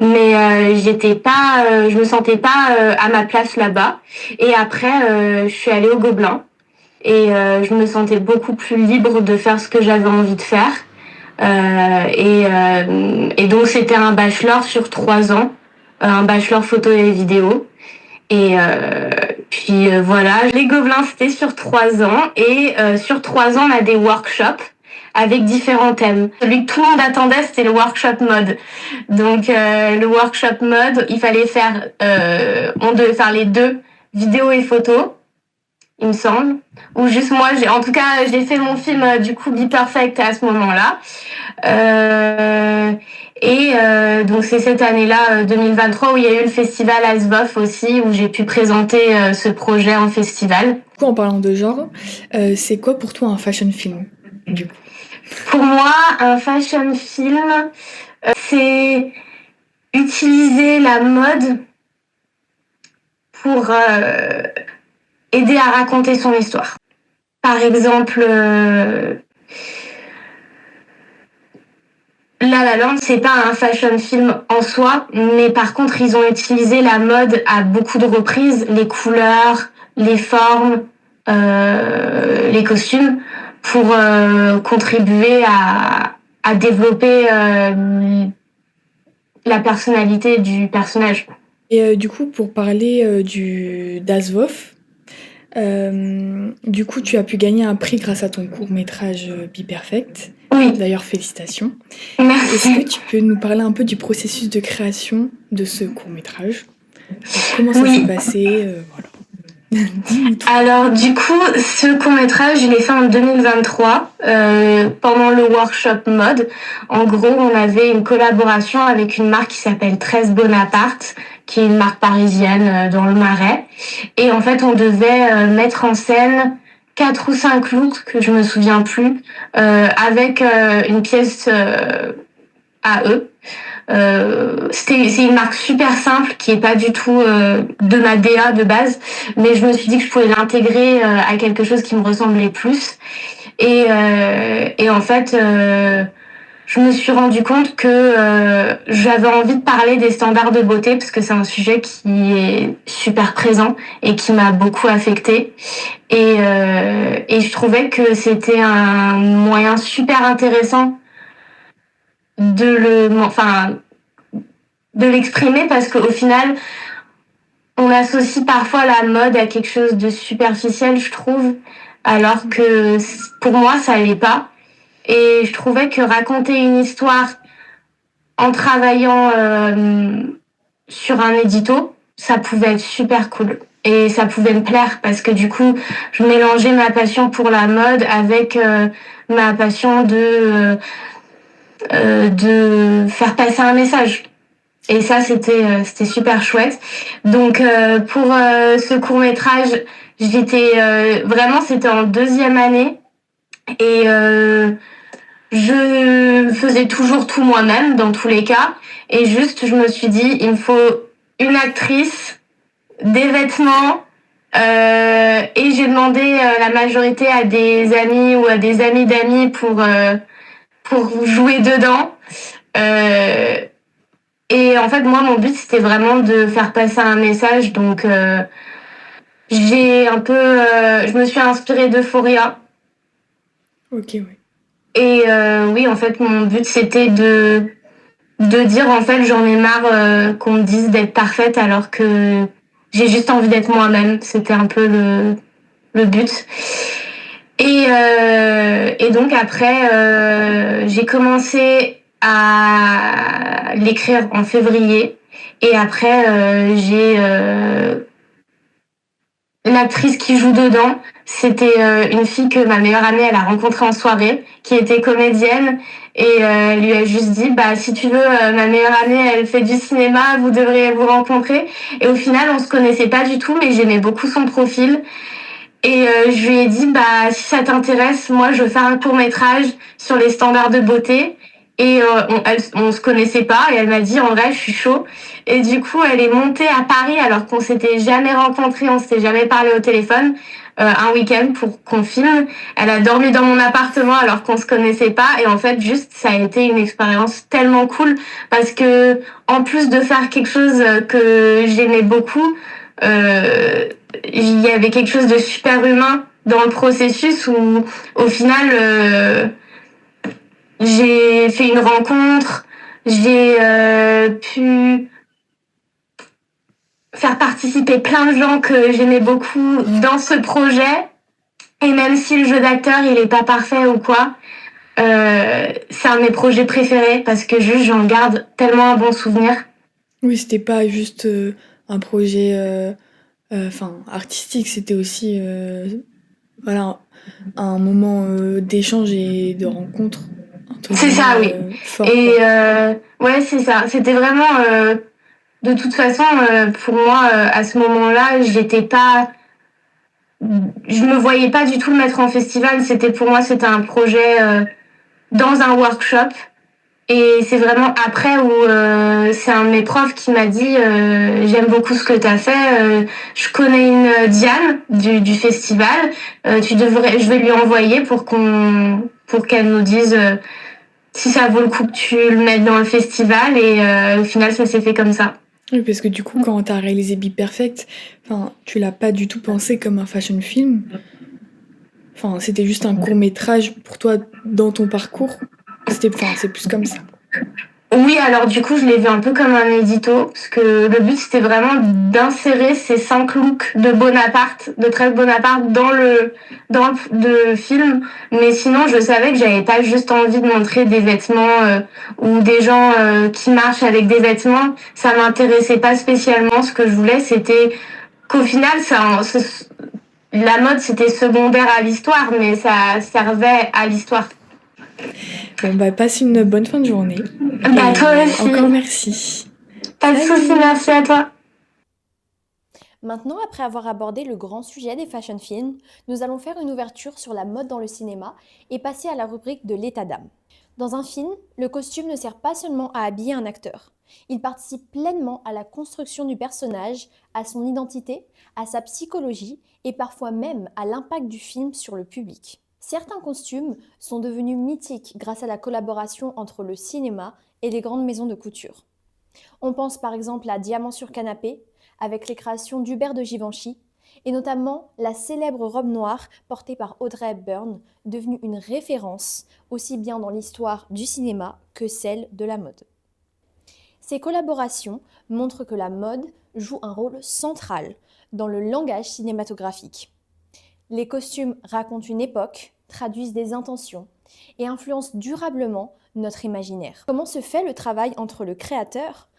Mais je me sentais pas à ma place là-bas et après je suis allée au Gobelin et je me sentais beaucoup plus libre de faire ce que j'avais envie de faire. Et donc c'était un bachelor sur 3 ans, un bachelor photo et vidéo. Et puis voilà, les Gobelins c'était sur 3 ans et sur 3 ans on a des workshops avec différents thèmes. Celui que tout le monde attendait c'était le workshop mode. Donc le workshop mode, il fallait faire, on devait faire les deux, vidéo et photo. Il me semble, ou juste moi, j'ai fait mon film du coup Be Perfect à ce moment-là, donc c'est cette année-là 2023 où il y a eu le festival ASVOF aussi où j'ai pu présenter ce projet en festival. Du coup, en parlant de genre, c'est quoi pour toi un fashion film du coup? Pour moi, un fashion film, c'est utiliser la mode pour aider à raconter son histoire. Par exemple, La La Land, c'est pas un fashion film en soi, mais par contre, ils ont utilisé la mode à beaucoup de reprises, les couleurs, les formes, les costumes, pour contribuer à développer la personnalité du personnage. Et du coup, pour parler d'ASVOF, du coup, tu as pu gagner un prix grâce à ton court-métrage Be Perfect. Oui. D'ailleurs, félicitations. Merci. Est-ce que tu peux nous parler un peu du processus de création de ce court-métrage? Comment ça s'est passé voilà. Alors, du coup, ce court-métrage, je l'ai fait en 2023, pendant le workshop mode. En gros, on avait une collaboration avec une marque qui s'appelle 13 Bonaparte, qui est une marque parisienne dans le Marais. Et en fait, on devait mettre en scène 4 ou 5 looks, que je me souviens plus, avec une pièce à eux. C'est une marque super simple qui est pas du tout de ma DA de base, mais je me suis dit que je pouvais l'intégrer à quelque chose qui me ressemblait plus. Et en fait, je me suis rendu compte que j'avais envie de parler des standards de beauté parce que c'est un sujet qui est super présent et qui m'a beaucoup affectée. Et je trouvais que c'était un moyen super intéressant de l'exprimer parce qu'au final, on associe parfois la mode à quelque chose de superficiel, je trouve, alors que pour moi, ça l'est pas. Et je trouvais que raconter une histoire en travaillant sur un édito, ça pouvait être super cool. Et ça pouvait me plaire parce que du coup, je mélangeais ma passion pour la mode avec ma passion de faire passer un message. Et ça, c'était super chouette. Donc, pour ce court-métrage, c'était en 2e année. Et je faisais toujours tout moi-même, dans tous les cas. Et juste, je me suis dit, il me faut une actrice, des vêtements. Et j'ai demandé la majorité à des amis ou à des amis d'amis pour pour jouer dedans. Et en fait, moi, mon but, c'était vraiment de faire passer un message. Donc, je me suis inspirée d'Euphoria. Ok, ouais. Et oui, en fait, mon but, c'était de dire, en fait, j'en ai marre qu'on me dise d'être parfaite alors que j'ai juste envie d'être moi-même. C'était un peu le but. Et donc après, j'ai commencé à l'écrire en février. Et après, j'ai l'actrice qui joue dedans. C'était une fille que ma meilleure amie elle a rencontrée en soirée, qui était comédienne. Et elle lui a juste dit, bah si tu veux, ma meilleure amie elle fait du cinéma, vous devriez vous rencontrer. Et au final, on se connaissait pas du tout, mais j'aimais beaucoup son profil. Et je lui ai dit, bah si ça t'intéresse, moi je veux faire un court-métrage sur les standards de beauté. Et on se connaissait pas, et elle m'a dit, en vrai, je suis chaud. Et du coup, elle est montée à Paris alors qu'on s'était jamais rencontrés, on s'était jamais parlé au téléphone, un week-end pour qu'on filme. Elle a dormi dans mon appartement alors qu'on se connaissait pas. Et en fait, juste, ça a été une expérience tellement cool parce que, en plus de faire quelque chose que j'aimais beaucoup, il y avait quelque chose de super humain dans le processus où, au final, j'ai fait une rencontre, j'ai pu faire participer plein de gens que j'aimais beaucoup dans ce projet. Et même si le jeu d'acteur, il est pas parfait ou quoi, c'est un de mes projets préférés parce que juste, j'en garde tellement un bon souvenir. Oui, c'était pas juste un projet artistique, c'était aussi voilà, un moment d'échange et de rencontre. C'est ça, oui. Fort, Et ouais, c'est ça. C'était vraiment... de toute façon, pour moi, à ce moment-là, je me voyais pas du tout le mettre en festival. Pour moi, c'était un projet dans un workshop. Et c'est vraiment après où c'est un de mes profs qui m'a dit j'aime beaucoup ce que tu as fait. Je connais une Diane du festival. Je vais lui envoyer pour qu'elle nous dise si ça vaut le coup que tu le mettes dans le festival. Et au final, ça s'est fait comme ça. Oui, parce que du coup, quand tu as réalisé Be Perfect, tu l'as pas du tout pensé comme un fashion film. C'était juste un court-métrage pour toi dans ton parcours. C'est plus comme ça. Oui, alors du coup, je l'ai vu un peu comme un édito, parce que le but, c'était vraiment d'insérer ces 5 looks de Bonaparte, de 13 Bonaparte dans le film. Mais sinon, je savais que j'avais pas juste envie de montrer des vêtements ou des gens qui marchent avec des vêtements. Ça m'intéressait pas spécialement. Ce que je voulais, c'était qu'au final, la mode, c'était secondaire à l'histoire, mais ça servait à l'histoire. Bon, passe une bonne fin de journée. Toi aussi. Encore merci. Pas de soucis, merci à toi. Maintenant, après avoir abordé le grand sujet des fashion films, nous allons faire une ouverture sur la mode dans le cinéma et passer à la rubrique de l'état d'âme. Dans un film, le costume ne sert pas seulement à habiller un acteur. Il participe pleinement à la construction du personnage, à son identité, à sa psychologie et parfois même à l'impact du film sur le public. Certains costumes sont devenus mythiques grâce à la collaboration entre le cinéma et les grandes maisons de couture. On pense par exemple à Diamant sur canapé, avec les créations d'Hubert de Givenchy, et notamment la célèbre robe noire portée par Audrey Hepburn, devenue une référence aussi bien dans l'histoire du cinéma que celle de la mode. Ces collaborations montrent que la mode joue un rôle central dans le langage cinématographique. Les costumes racontent une époque, traduisent des intentions et influencent durablement notre imaginaire. Comment se fait le travail entre le créateur,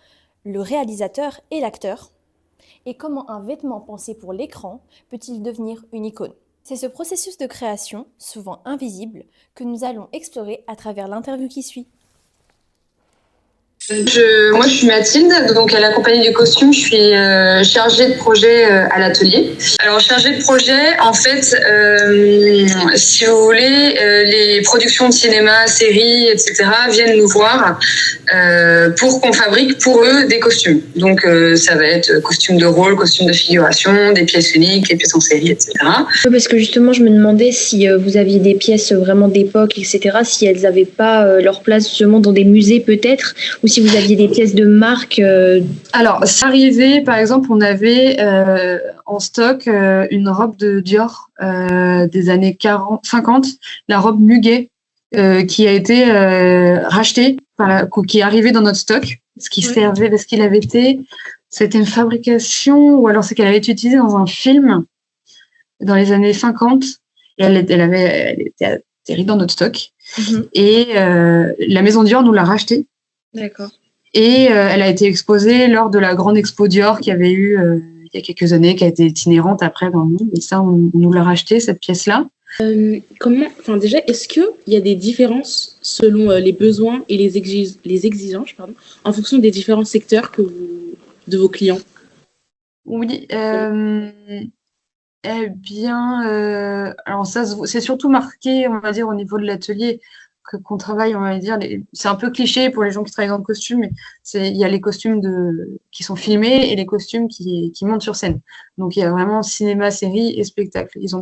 le réalisateur et l'acteur ? Et comment un vêtement pensé pour l'écran peut-il devenir une icône ? C'est ce processus de création, souvent invisible, que nous allons explorer à travers l'interview qui suit. Moi, je suis Mathilde, donc à la compagnie du costume, je suis chargée de projet à l'atelier. Alors, chargée de projet, en fait, si vous voulez, les productions de cinéma, séries, etc. viennent nous voir pour qu'on fabrique pour eux des costumes. Donc, ça va être costumes de rôle, costumes de figuration, des pièces uniques, des pièces en série, etc. Parce que justement, je me demandais si vous aviez des pièces vraiment d'époque, etc., si elles n'avaient pas leur place justement dans des musées peut-être, ou si vous aviez des pièces de marque. Alors, c'est arrivé, par exemple, on avait en stock une robe de Dior des années 50, la robe Muguet, qui a été rachetée, qui est arrivée dans notre stock, ce qui servait, parce qu'il avait été, c'était une fabrication, ou alors c'est qu'elle avait été utilisée dans un film dans les années 50, et elle était atterrie dans notre stock. Et la maison Dior nous l'a rachetée. D'accord. Et elle a été exposée lors de la grande expo Dior qu'il y avait eu il y a quelques années, qui a été itinérante après dans le monde. Et ça, on nous l'a racheté, cette pièce-là. Déjà, est-ce qu'il y a des différences selon les besoins et les exigences, en fonction des différents secteurs de vos clients? Oui. Eh bien, alors ça, c'est surtout marqué, on va dire, au niveau de l'atelier qu'on travaille, on va dire. C'est un peu cliché pour les gens qui travaillent dans le costume, mais il y a les costumes qui sont filmés et les costumes qui montent sur scène. Donc, il y a vraiment cinéma, série et spectacle. On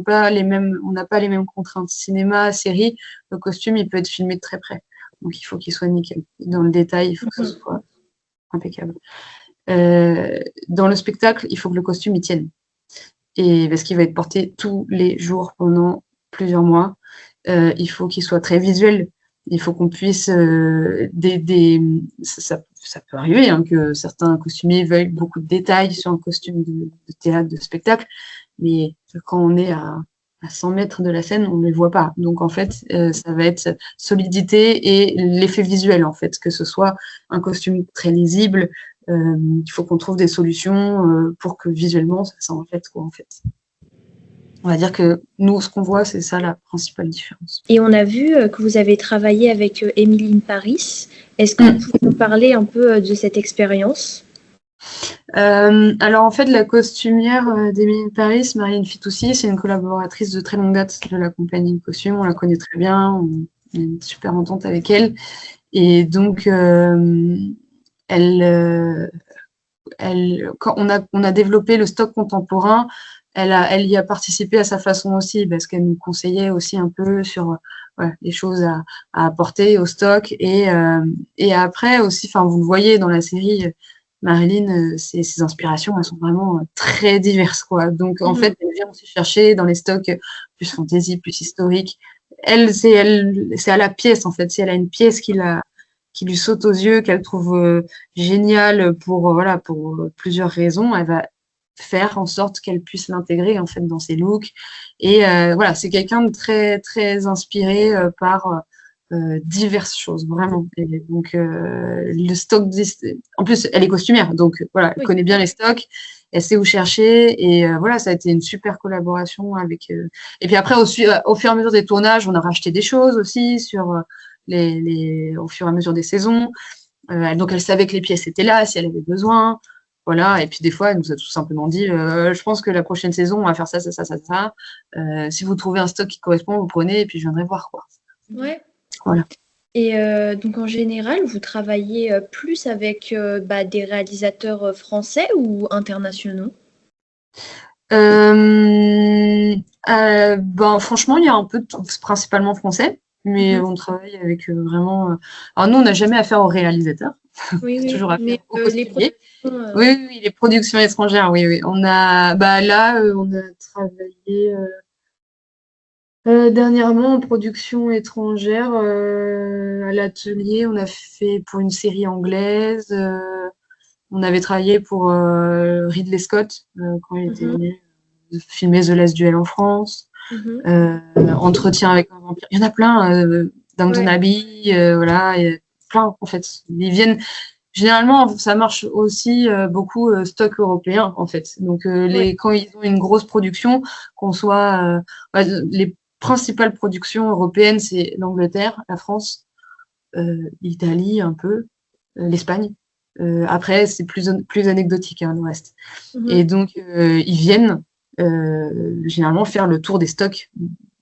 n'a pas les mêmes contraintes. Cinéma, série, le costume, il peut être filmé de très près. Donc, il faut qu'il soit nickel. Dans le détail, il faut que ce soit impeccable. Dans le spectacle, il faut que le costume y tienne. Et parce qu'il va être porté tous les jours pendant plusieurs mois. Il faut qu'il soit très visuel. Il faut qu'on puisse... ça peut arriver que certains costumiers veuillent beaucoup de détails sur un costume de théâtre, de spectacle, mais quand on est à 100 mètres de la scène, on ne les voit pas. Donc, en fait, ça va être solidité et l'effet visuel, en fait, que ce soit un costume très lisible. Il faut qu'on trouve des solutions pour que visuellement, ça s'en reflète, quoi, en fait. On va dire que nous, ce qu'on voit, c'est ça la principale différence. Et on a vu que vous avez travaillé avec Emily in Paris. Est-ce que vous pouvez nous parler un peu de cette expérience? Alors, en fait, la costumière d'Emily in Paris, Marianne Fitoussi, c'est une collaboratrice de très longue date de la compagnie de costume. On la connaît très bien, on a une super entente avec elle. Et donc, quand on a développé le stock contemporain, elle y a participé à sa façon aussi, parce qu'elle nous conseillait aussi un peu sur les choses à apporter au stock. Et après aussi, vous le voyez dans la série, Marilyn, ses inspirations, elles sont vraiment très diverses, quoi. Donc, en fait, elle vient aussi chercher dans les stocks plus fantasy, plus historique. C'est à la pièce, en fait. Si elle a une pièce qui lui saute aux yeux, qu'elle trouve géniale pour plusieurs raisons, elle va faire en sorte qu'elle puisse l'intégrer en fait dans ses looks. Et c'est quelqu'un de très très inspiré par diverses choses, vraiment. Et donc le stock, en plus elle est costumière, donc voilà, elle connaît bien les stocks, elle sait où chercher, et ça a été une super collaboration avec. Et puis après au fur et à mesure des tournages, on a racheté des choses aussi sur au fur et à mesure des saisons. Donc elle savait que les pièces étaient là si elle avait besoin. Voilà, et puis des fois, elle nous a tout simplement dit je pense que la prochaine saison, on va faire ça. Si vous trouvez un stock qui correspond, vous prenez, et puis je viendrai voir, quoi. Ouais. Voilà. Et donc, en général, vous travaillez plus avec des réalisateurs français ou internationaux? Franchement, il y a un peu de tout, principalement français, mais on travaille avec vraiment... Alors nous, on n'a jamais affaire aux réalisateurs. Oui, oui, toujours affaire aux les costumiers. productions... Oui, les productions étrangères, oui. On a, on a travaillé dernièrement en production étrangère à l'atelier. On a fait pour une série anglaise. On avait travaillé pour Ridley Scott quand il était venu filmer The Last Duel en France. Entretien avec un vampire. Il y en a plein. Downton Abbey, voilà. Et plein, en fait. Ils viennent... Généralement, ça marche aussi beaucoup stock européen, en fait. Donc, quand ils ont une grosse production, qu'on soit... les principales productions européennes, c'est l'Angleterre, la France, l'Italie un peu, l'Espagne. Après, c'est plus anecdotique, hein, le reste. Mhm. Et donc, ils viennent généralement faire le tour des stocks,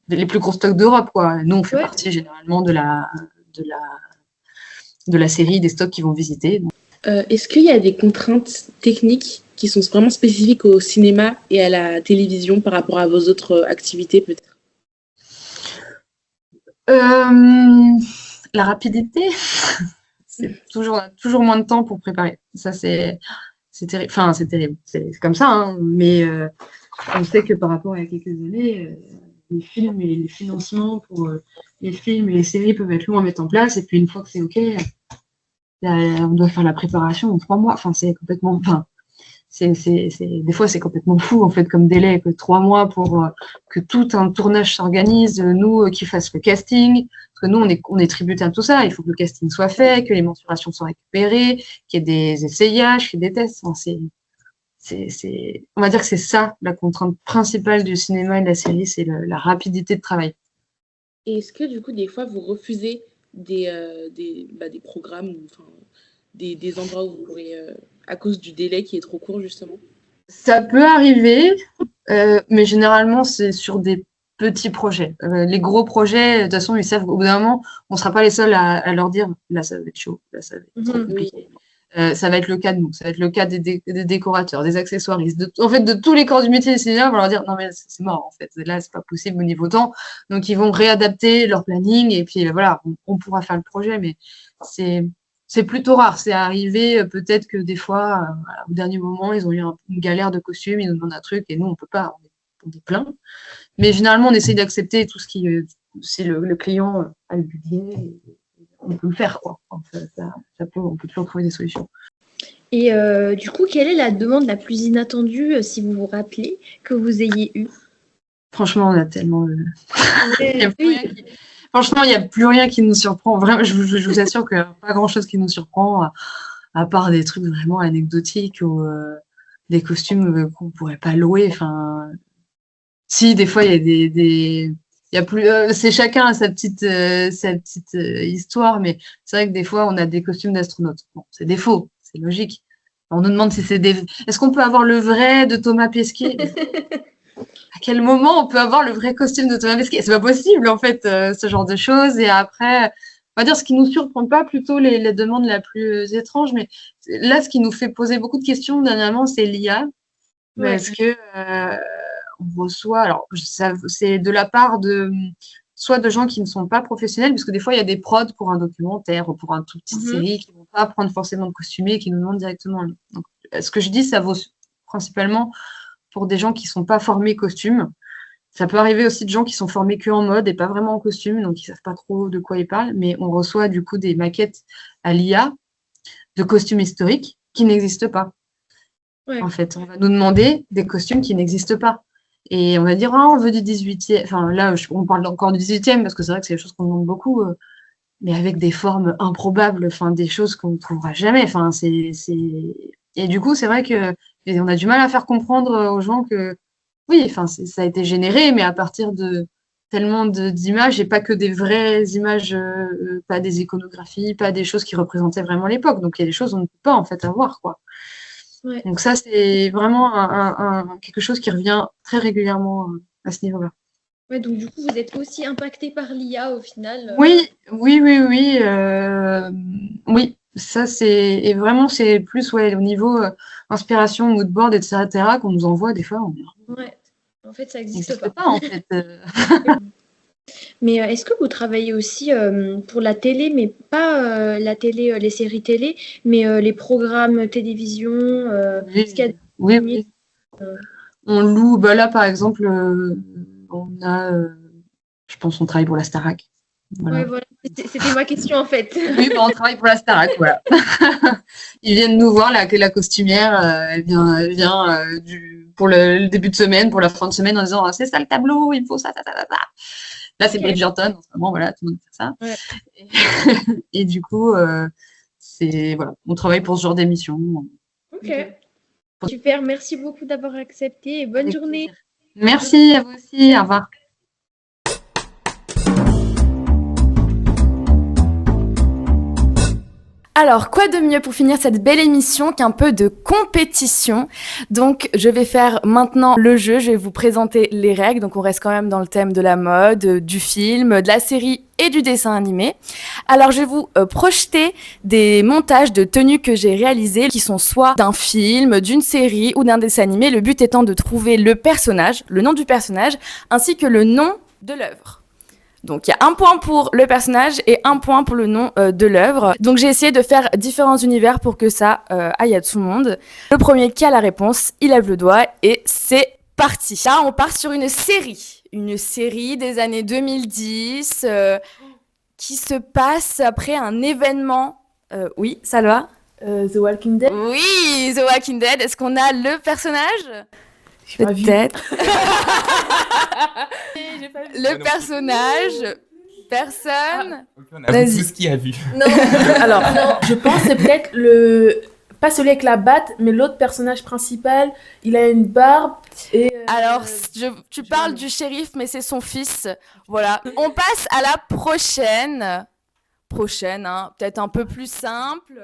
les plus gros stocks d'Europe, quoi. Nous, on fait partie généralement de la série des stocks qu'ils vont visiter. Est-ce qu'il y a des contraintes techniques qui sont vraiment spécifiques au cinéma et à la télévision par rapport à vos autres activités, peut-être? La rapidité, c'est toujours moins de temps pour préparer. Ça, c'est terrible. Enfin, c'est terrible. C'est comme ça, hein. Mais on sait que par rapport à quelques années, les films et les financements pour les films et les séries peuvent être longs à mettre en place. Et puis, une fois que c'est OK, on doit faire la préparation en 3 mois. Enfin, c'est complètement... Enfin, des fois, c'est complètement fou, en fait, comme délai, que 3 mois pour que tout un tournage s'organise, nous, qui fasse le casting. Parce que nous, on est tributaire de tout ça. Il faut que le casting soit fait, que les mensurations soient récupérées, qu'il y ait des essayages, qu'il y ait des tests. Enfin, on va dire que c'est ça, la contrainte principale du cinéma et de la série, c'est la rapidité de travail. Et est-ce que, du coup, des fois, vous refusez des programmes ou des endroits où vous pourrez, à cause du délai qui est trop court, justement? Ça peut arriver, mais généralement, c'est sur des petits projets. Les gros projets, de toute façon, ils savent qu'au bout d'un moment, on ne sera pas les seuls à leur dire « là, ça va être chaud, là, ça va être trop compliqué ». Ça va être le cas de nous, ça va être le cas des décorateurs, des accessoiristes, en fait, de tous les corps du métier du cinéma, on va leur dire « non, mais c'est mort, en fait, là, c'est pas possible au niveau temps ». Donc, ils vont réadapter leur planning et puis, voilà, on pourra faire le projet, mais c'est plutôt rare. C'est arrivé peut-être que des fois, au dernier moment, ils ont eu une galère de costume, ils nous demandent un truc et nous, on peut pas, on est plein. Mais généralement, on essaye d'accepter tout ce qui, si le client a le budget, on peut le faire, quoi. Enfin, on peut toujours trouver des solutions. Et du coup, quelle est la demande la plus inattendue, si vous vous rappelez, que vous ayez eue? Franchement, on a tellement... Franchement, il n'y a plus rien qui nous surprend. Vraiment, je vous assure qu'il n'y a pas grand-chose qui nous surprend, à part des trucs vraiment anecdotiques ou des costumes qu'on ne pourrait pas louer. Enfin, si, des fois, il y a il y a plus, c'est chacun a sa petite histoire, mais c'est vrai que des fois, on a des costumes d'astronautes. Bon, c'est des faux, c'est logique. On nous demande si c'est des... Est-ce qu'on peut avoir le vrai de Thomas Pesquet? À quel moment on peut avoir le vrai costume de Thomas Pesquet? C'est pas possible, en fait, ce genre de choses. Et après, on va dire, ce qui nous surprend pas, plutôt les demandes la plus étranges, mais là, ce qui nous fait poser beaucoup de questions dernièrement, c'est l'IA. Parce que on reçoit, alors, c'est de la part soit de gens qui ne sont pas professionnels, parce que des fois, il y a des prods pour un documentaire ou pour une toute petite série qui ne vont pas prendre forcément de costumier et qui nous demandent directement. Donc, ce que je dis, ça vaut principalement pour des gens qui ne sont pas formés costumes. Ça peut arriver aussi de gens qui sont formés que en mode et pas vraiment en costume, donc ils ne savent pas trop de quoi ils parlent, mais on reçoit du coup des maquettes à l'IA de costumes historiques qui n'existent pas. Ouais. En fait, on va nous demander des costumes qui n'existent pas. Et on va dire, on veut du 18e, enfin là, on parle encore du 18e, parce que c'est vrai que c'est des choses qu'on demande beaucoup, mais avec des formes improbables, enfin des choses qu'on ne trouvera jamais. Enfin, Et du coup, c'est vrai qu'on a du mal à faire comprendre aux gens que, oui, enfin, ça a été généré, mais à partir de tellement d'images, et pas que des vraies images, pas des iconographies, pas des choses qui représentaient vraiment l'époque. Donc, il y a des choses qu'on ne peut pas, en fait, avoir, quoi. Ouais. Donc ça, c'est vraiment quelque chose qui revient très régulièrement à ce niveau-là. Ouais, donc du coup, vous êtes aussi impacté par l'IA au final. Oui. Oui, ça et vraiment c'est plus au niveau inspiration, moodboard, etc. qu'on nous envoie des fois. Ouais, en fait, ça n'existe pas en fait. Mais est-ce que vous travaillez aussi pour la télé, mais pas la télé, les séries télé, mais les programmes télévision Oui. On loue, là par exemple, on a, je pense, on travaille pour la Starac. Voilà. Ouais, voilà. C'était ma question en fait. Oui, on travaille pour la Starac, voilà. Ils viennent nous voir, la costumière, elle vient pour le début de semaine, pour la fin de semaine, en disant c'est ça le tableau, il faut ça. Là, c'est Bridgerton, en ce moment, voilà, tout le monde fait ça. Ouais. Et du coup, voilà, on travaille pour ce genre d'émission. Ok. Super, merci beaucoup d'avoir accepté et bonne journée. Merci à vous aussi, au revoir. Alors, quoi de mieux pour finir cette belle émission qu'un peu de compétition? Donc, je vais faire maintenant le jeu, je vais vous présenter les règles. Donc, on reste quand même dans le thème de la mode, du film, de la série et du dessin animé. Alors, je vais vous projeter des montages de tenues que j'ai réalisés qui sont soit d'un film, d'une série ou d'un dessin animé. Le but étant de trouver le personnage, le nom du personnage, ainsi que le nom de l'œuvre. Donc, il y a un point pour le personnage et un point pour le nom de l'œuvre. Donc, j'ai essayé de faire différents univers pour que ça aille à tout le monde. Le premier qui a la réponse, il lève le doigt et c'est parti. Là, on part sur une série. Une série des années 2010 qui se passe après un événement. Oui, ça va The Walking Dead. Oui, The Walking Dead. Est-ce qu'on a le personnage? Peut-être. Le personnage, personne. On a vu tout ce qu'il y a vu. Non. Alors, je pense que c'est peut-être pas celui avec la batte, mais l'autre personnage principal. Il a une barbe et. Alors, tu parles du shérif, mais c'est son fils. Voilà. On passe à la prochaine. Prochaine, hein. Peut-être un peu plus simple.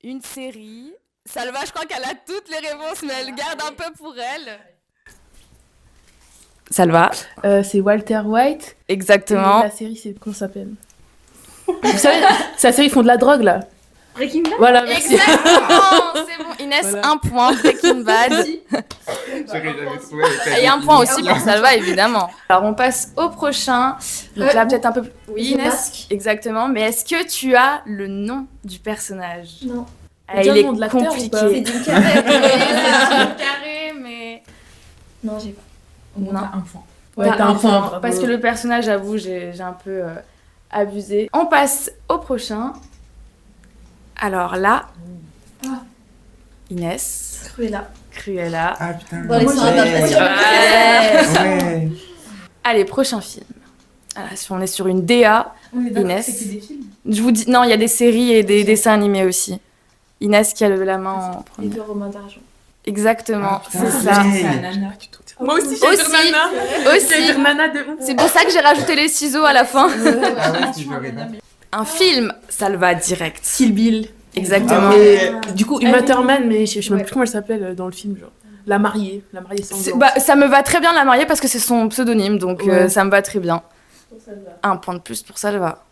Une série. Salva, je crois qu'elle a toutes les réponses, mais elle garde un peu pour elle. Salva. C'est Walter White. Exactement. Et la série, c'est comment ça s'appelle? C'est la série, ils font de la drogue là. Breaking Bad. Voilà, merci. Exactement, c'est bon. Inès, voilà. Un point. Breaking Bad. Et un point aussi pour Salva, évidemment. Alors, on passe au prochain. Donc là, peut-être un peu plus. Oui, Inès. Exactement. Mais est-ce que tu as le nom du personnage? Non. Il est compliqué. C'est Jim Carrey. C'est Jim Carrey, mais. Non, j'ai pas. Non. T'as un point. Ouais, t'as un point. Parce que le personnage, j'avoue, j'ai un peu abusé. On passe au prochain. Alors là, Inès. Cruella. Ah putain. Dans les soins d'adaptation. Ouais. Allez, prochain film. Alors, si on est sur une DA, Inès. C'est que des films. Je vous dis, non, il y a des séries et des dessins animés aussi. Inès qui a levé la main en premier. Et de Romain d'argent. Exactement, c'est ça. Moi aussi, j'ai aussi, dire Nana de ouf. C'est pour ça que j'ai rajouté les ciseaux à la fin. Ah oui, tu l'aurais dit. Un film, ça le va direct. Kill Bill. Exactement. Du coup, Uma Thurman, mais je sais même plus comment elle s'appelle dans le film, genre. La mariée sanglante. Ça me va très bien la mariée parce que c'est son pseudonyme, donc ça me va très bien. Un point de plus pour Salva.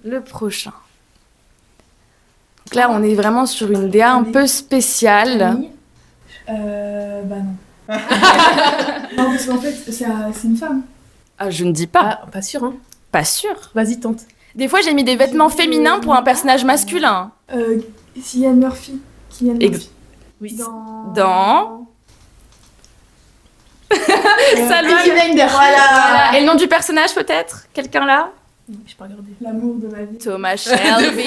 Le prochain. Donc là, on est vraiment sur une DA un peu spéciale. Bah non. Non, parce qu'en fait, c'est une femme. Ah, je ne dis pas. Ah, pas sûr, hein. Pas sûr. Vas-y, tente. Des fois, j'ai mis des vêtements féminins pour un personnage masculin. Cillian Murphy. Oui. Dans... Salva. Voilà. Et le nom du personnage, peut-être? Quelqu'un là? J'ai pas regardé. L'amour de ma vie. Thomas Shelby.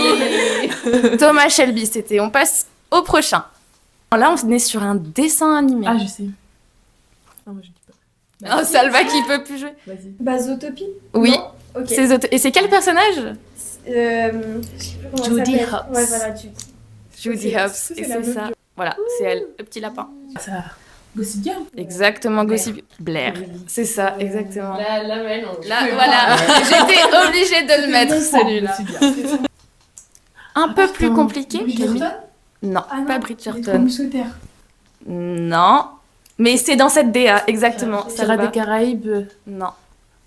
Thomas Shelby, c'était. On passe au prochain. Là, on est sur un dessin animé. Ah, je sais. Non, moi je dis pas. Oh, Salva qui peut plus jouer. Vas-y. Zootopie. Oui. Non, ok. Et c'est quel personnage? Je sais plus comment elle Judy s'appelle. Hopps. Ouais, voilà, Judy. Judy Hopps. Et c'est ça. Voilà, c'est elle, le petit lapin. Ça. Gossip Girl. Exactement, Gossip Blair. C'est ça, exactement. La main, Là, voilà. J'étais obligée de le mettre, celui-là. Un peu plus compliqué. Bridgerton? Non, Ah non, pas Les Bridgerton. Trois Mousquetaires. Non. Mais c'est dans cette DA, exactement. Pirates des Caraïbes. Non.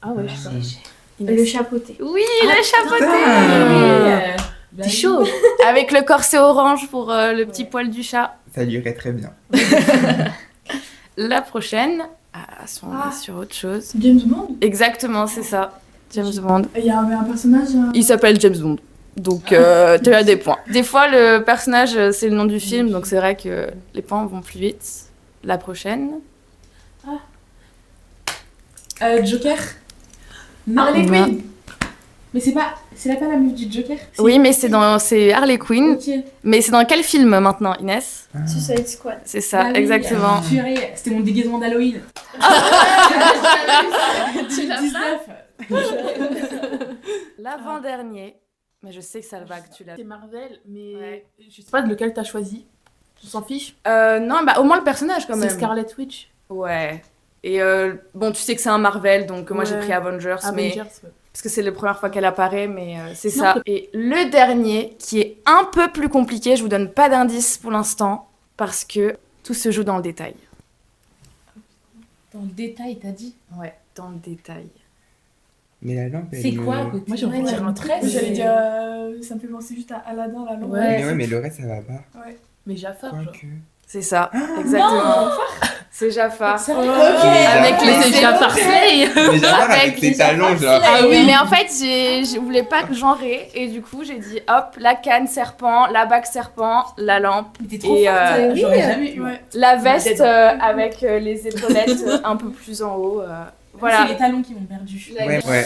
Ah ouais, je sais pas. Le chapeauté. Oui, le chapeauté. C'est chaud. Avec le corset orange pour le petit poil du chat. Ça lui irait très bien. La prochaine, on est sur autre chose. James Bond. Exactement, c'est ça. James Bond. Il y avait un personnage. Il s'appelle James Bond. Donc, tu as des points. Des fois, le personnage, c'est le nom du film, donc c'est vrai que les points vont plus vite. La prochaine. Joker. Harley Non. Quinn. Mais c'est pas la meuf du Joker. Oui, mais c'est Harley Quinn. Ok. Mais c'est dans quel film maintenant, Inès? Suicide Squad. C'est ça, Ah oui, exactement. Purée, c'était mon déguisement d'Halloween. Tu l'as 19. L'avant-dernier. Mais je sais que Salva, que tu l'as. C'est Marvel, mais je sais pas de lequel t'as choisi. On s'en fiche. Non, bah au moins le personnage quand même. C'est Scarlet Witch. Ouais. Et bon, tu sais que c'est un Marvel, donc moi j'ai pris Avengers, mais ouais. parce que c'est la première fois qu'elle apparaît, mais c'est ça. Et le dernier, qui est un peu plus compliqué, je vous donne pas d'indice pour l'instant, parce que tout se joue dans le détail. Dans le détail, t'as dit? Ouais, dans le détail. Mais la lampe, C'est quoi à côté? Moi, j'ai envie de dire un trait. J'allais dire, ça me fait penser juste à Aladdin, la lampe. Mais le reste, ça va pas. Ouais. Mais Jafar, genre. C'est ça, exactement. C'est Jafar. Avec les Jafar Slay. Mais Jafar avec ses talons, genre. Ah oui, mais en fait, je voulais pas que genrer, et du coup, j'ai dit hop, la canne serpent, la bague serpent, la lampe. T'es trop forte, j'aurais jamais eu. La veste avec les épaulettes un peu plus en haut. Voilà. C'est les talons qui m'ont perdu.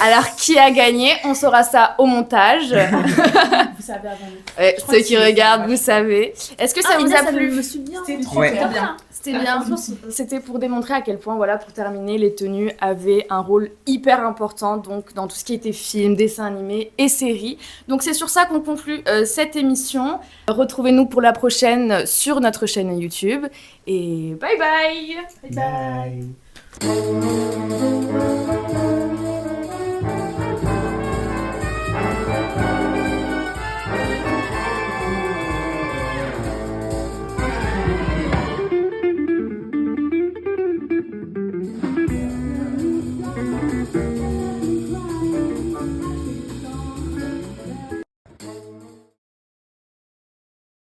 Alors, qui a gagné? On saura ça au montage. Vous savez avant nous. Ouais, ceux qui regardent, vous savez. Est-ce que ça vous a plu? Je me suis bien. C'était trop bien. C'était bien. C'était pour démontrer à quel point, voilà, pour terminer, les tenues avaient un rôle hyper important donc dans tout ce qui était film, dessin animé et séries. Donc c'est sur ça qu'on conclut cette émission. Retrouvez-nous pour la prochaine sur notre chaîne YouTube. Et bye bye. Bye.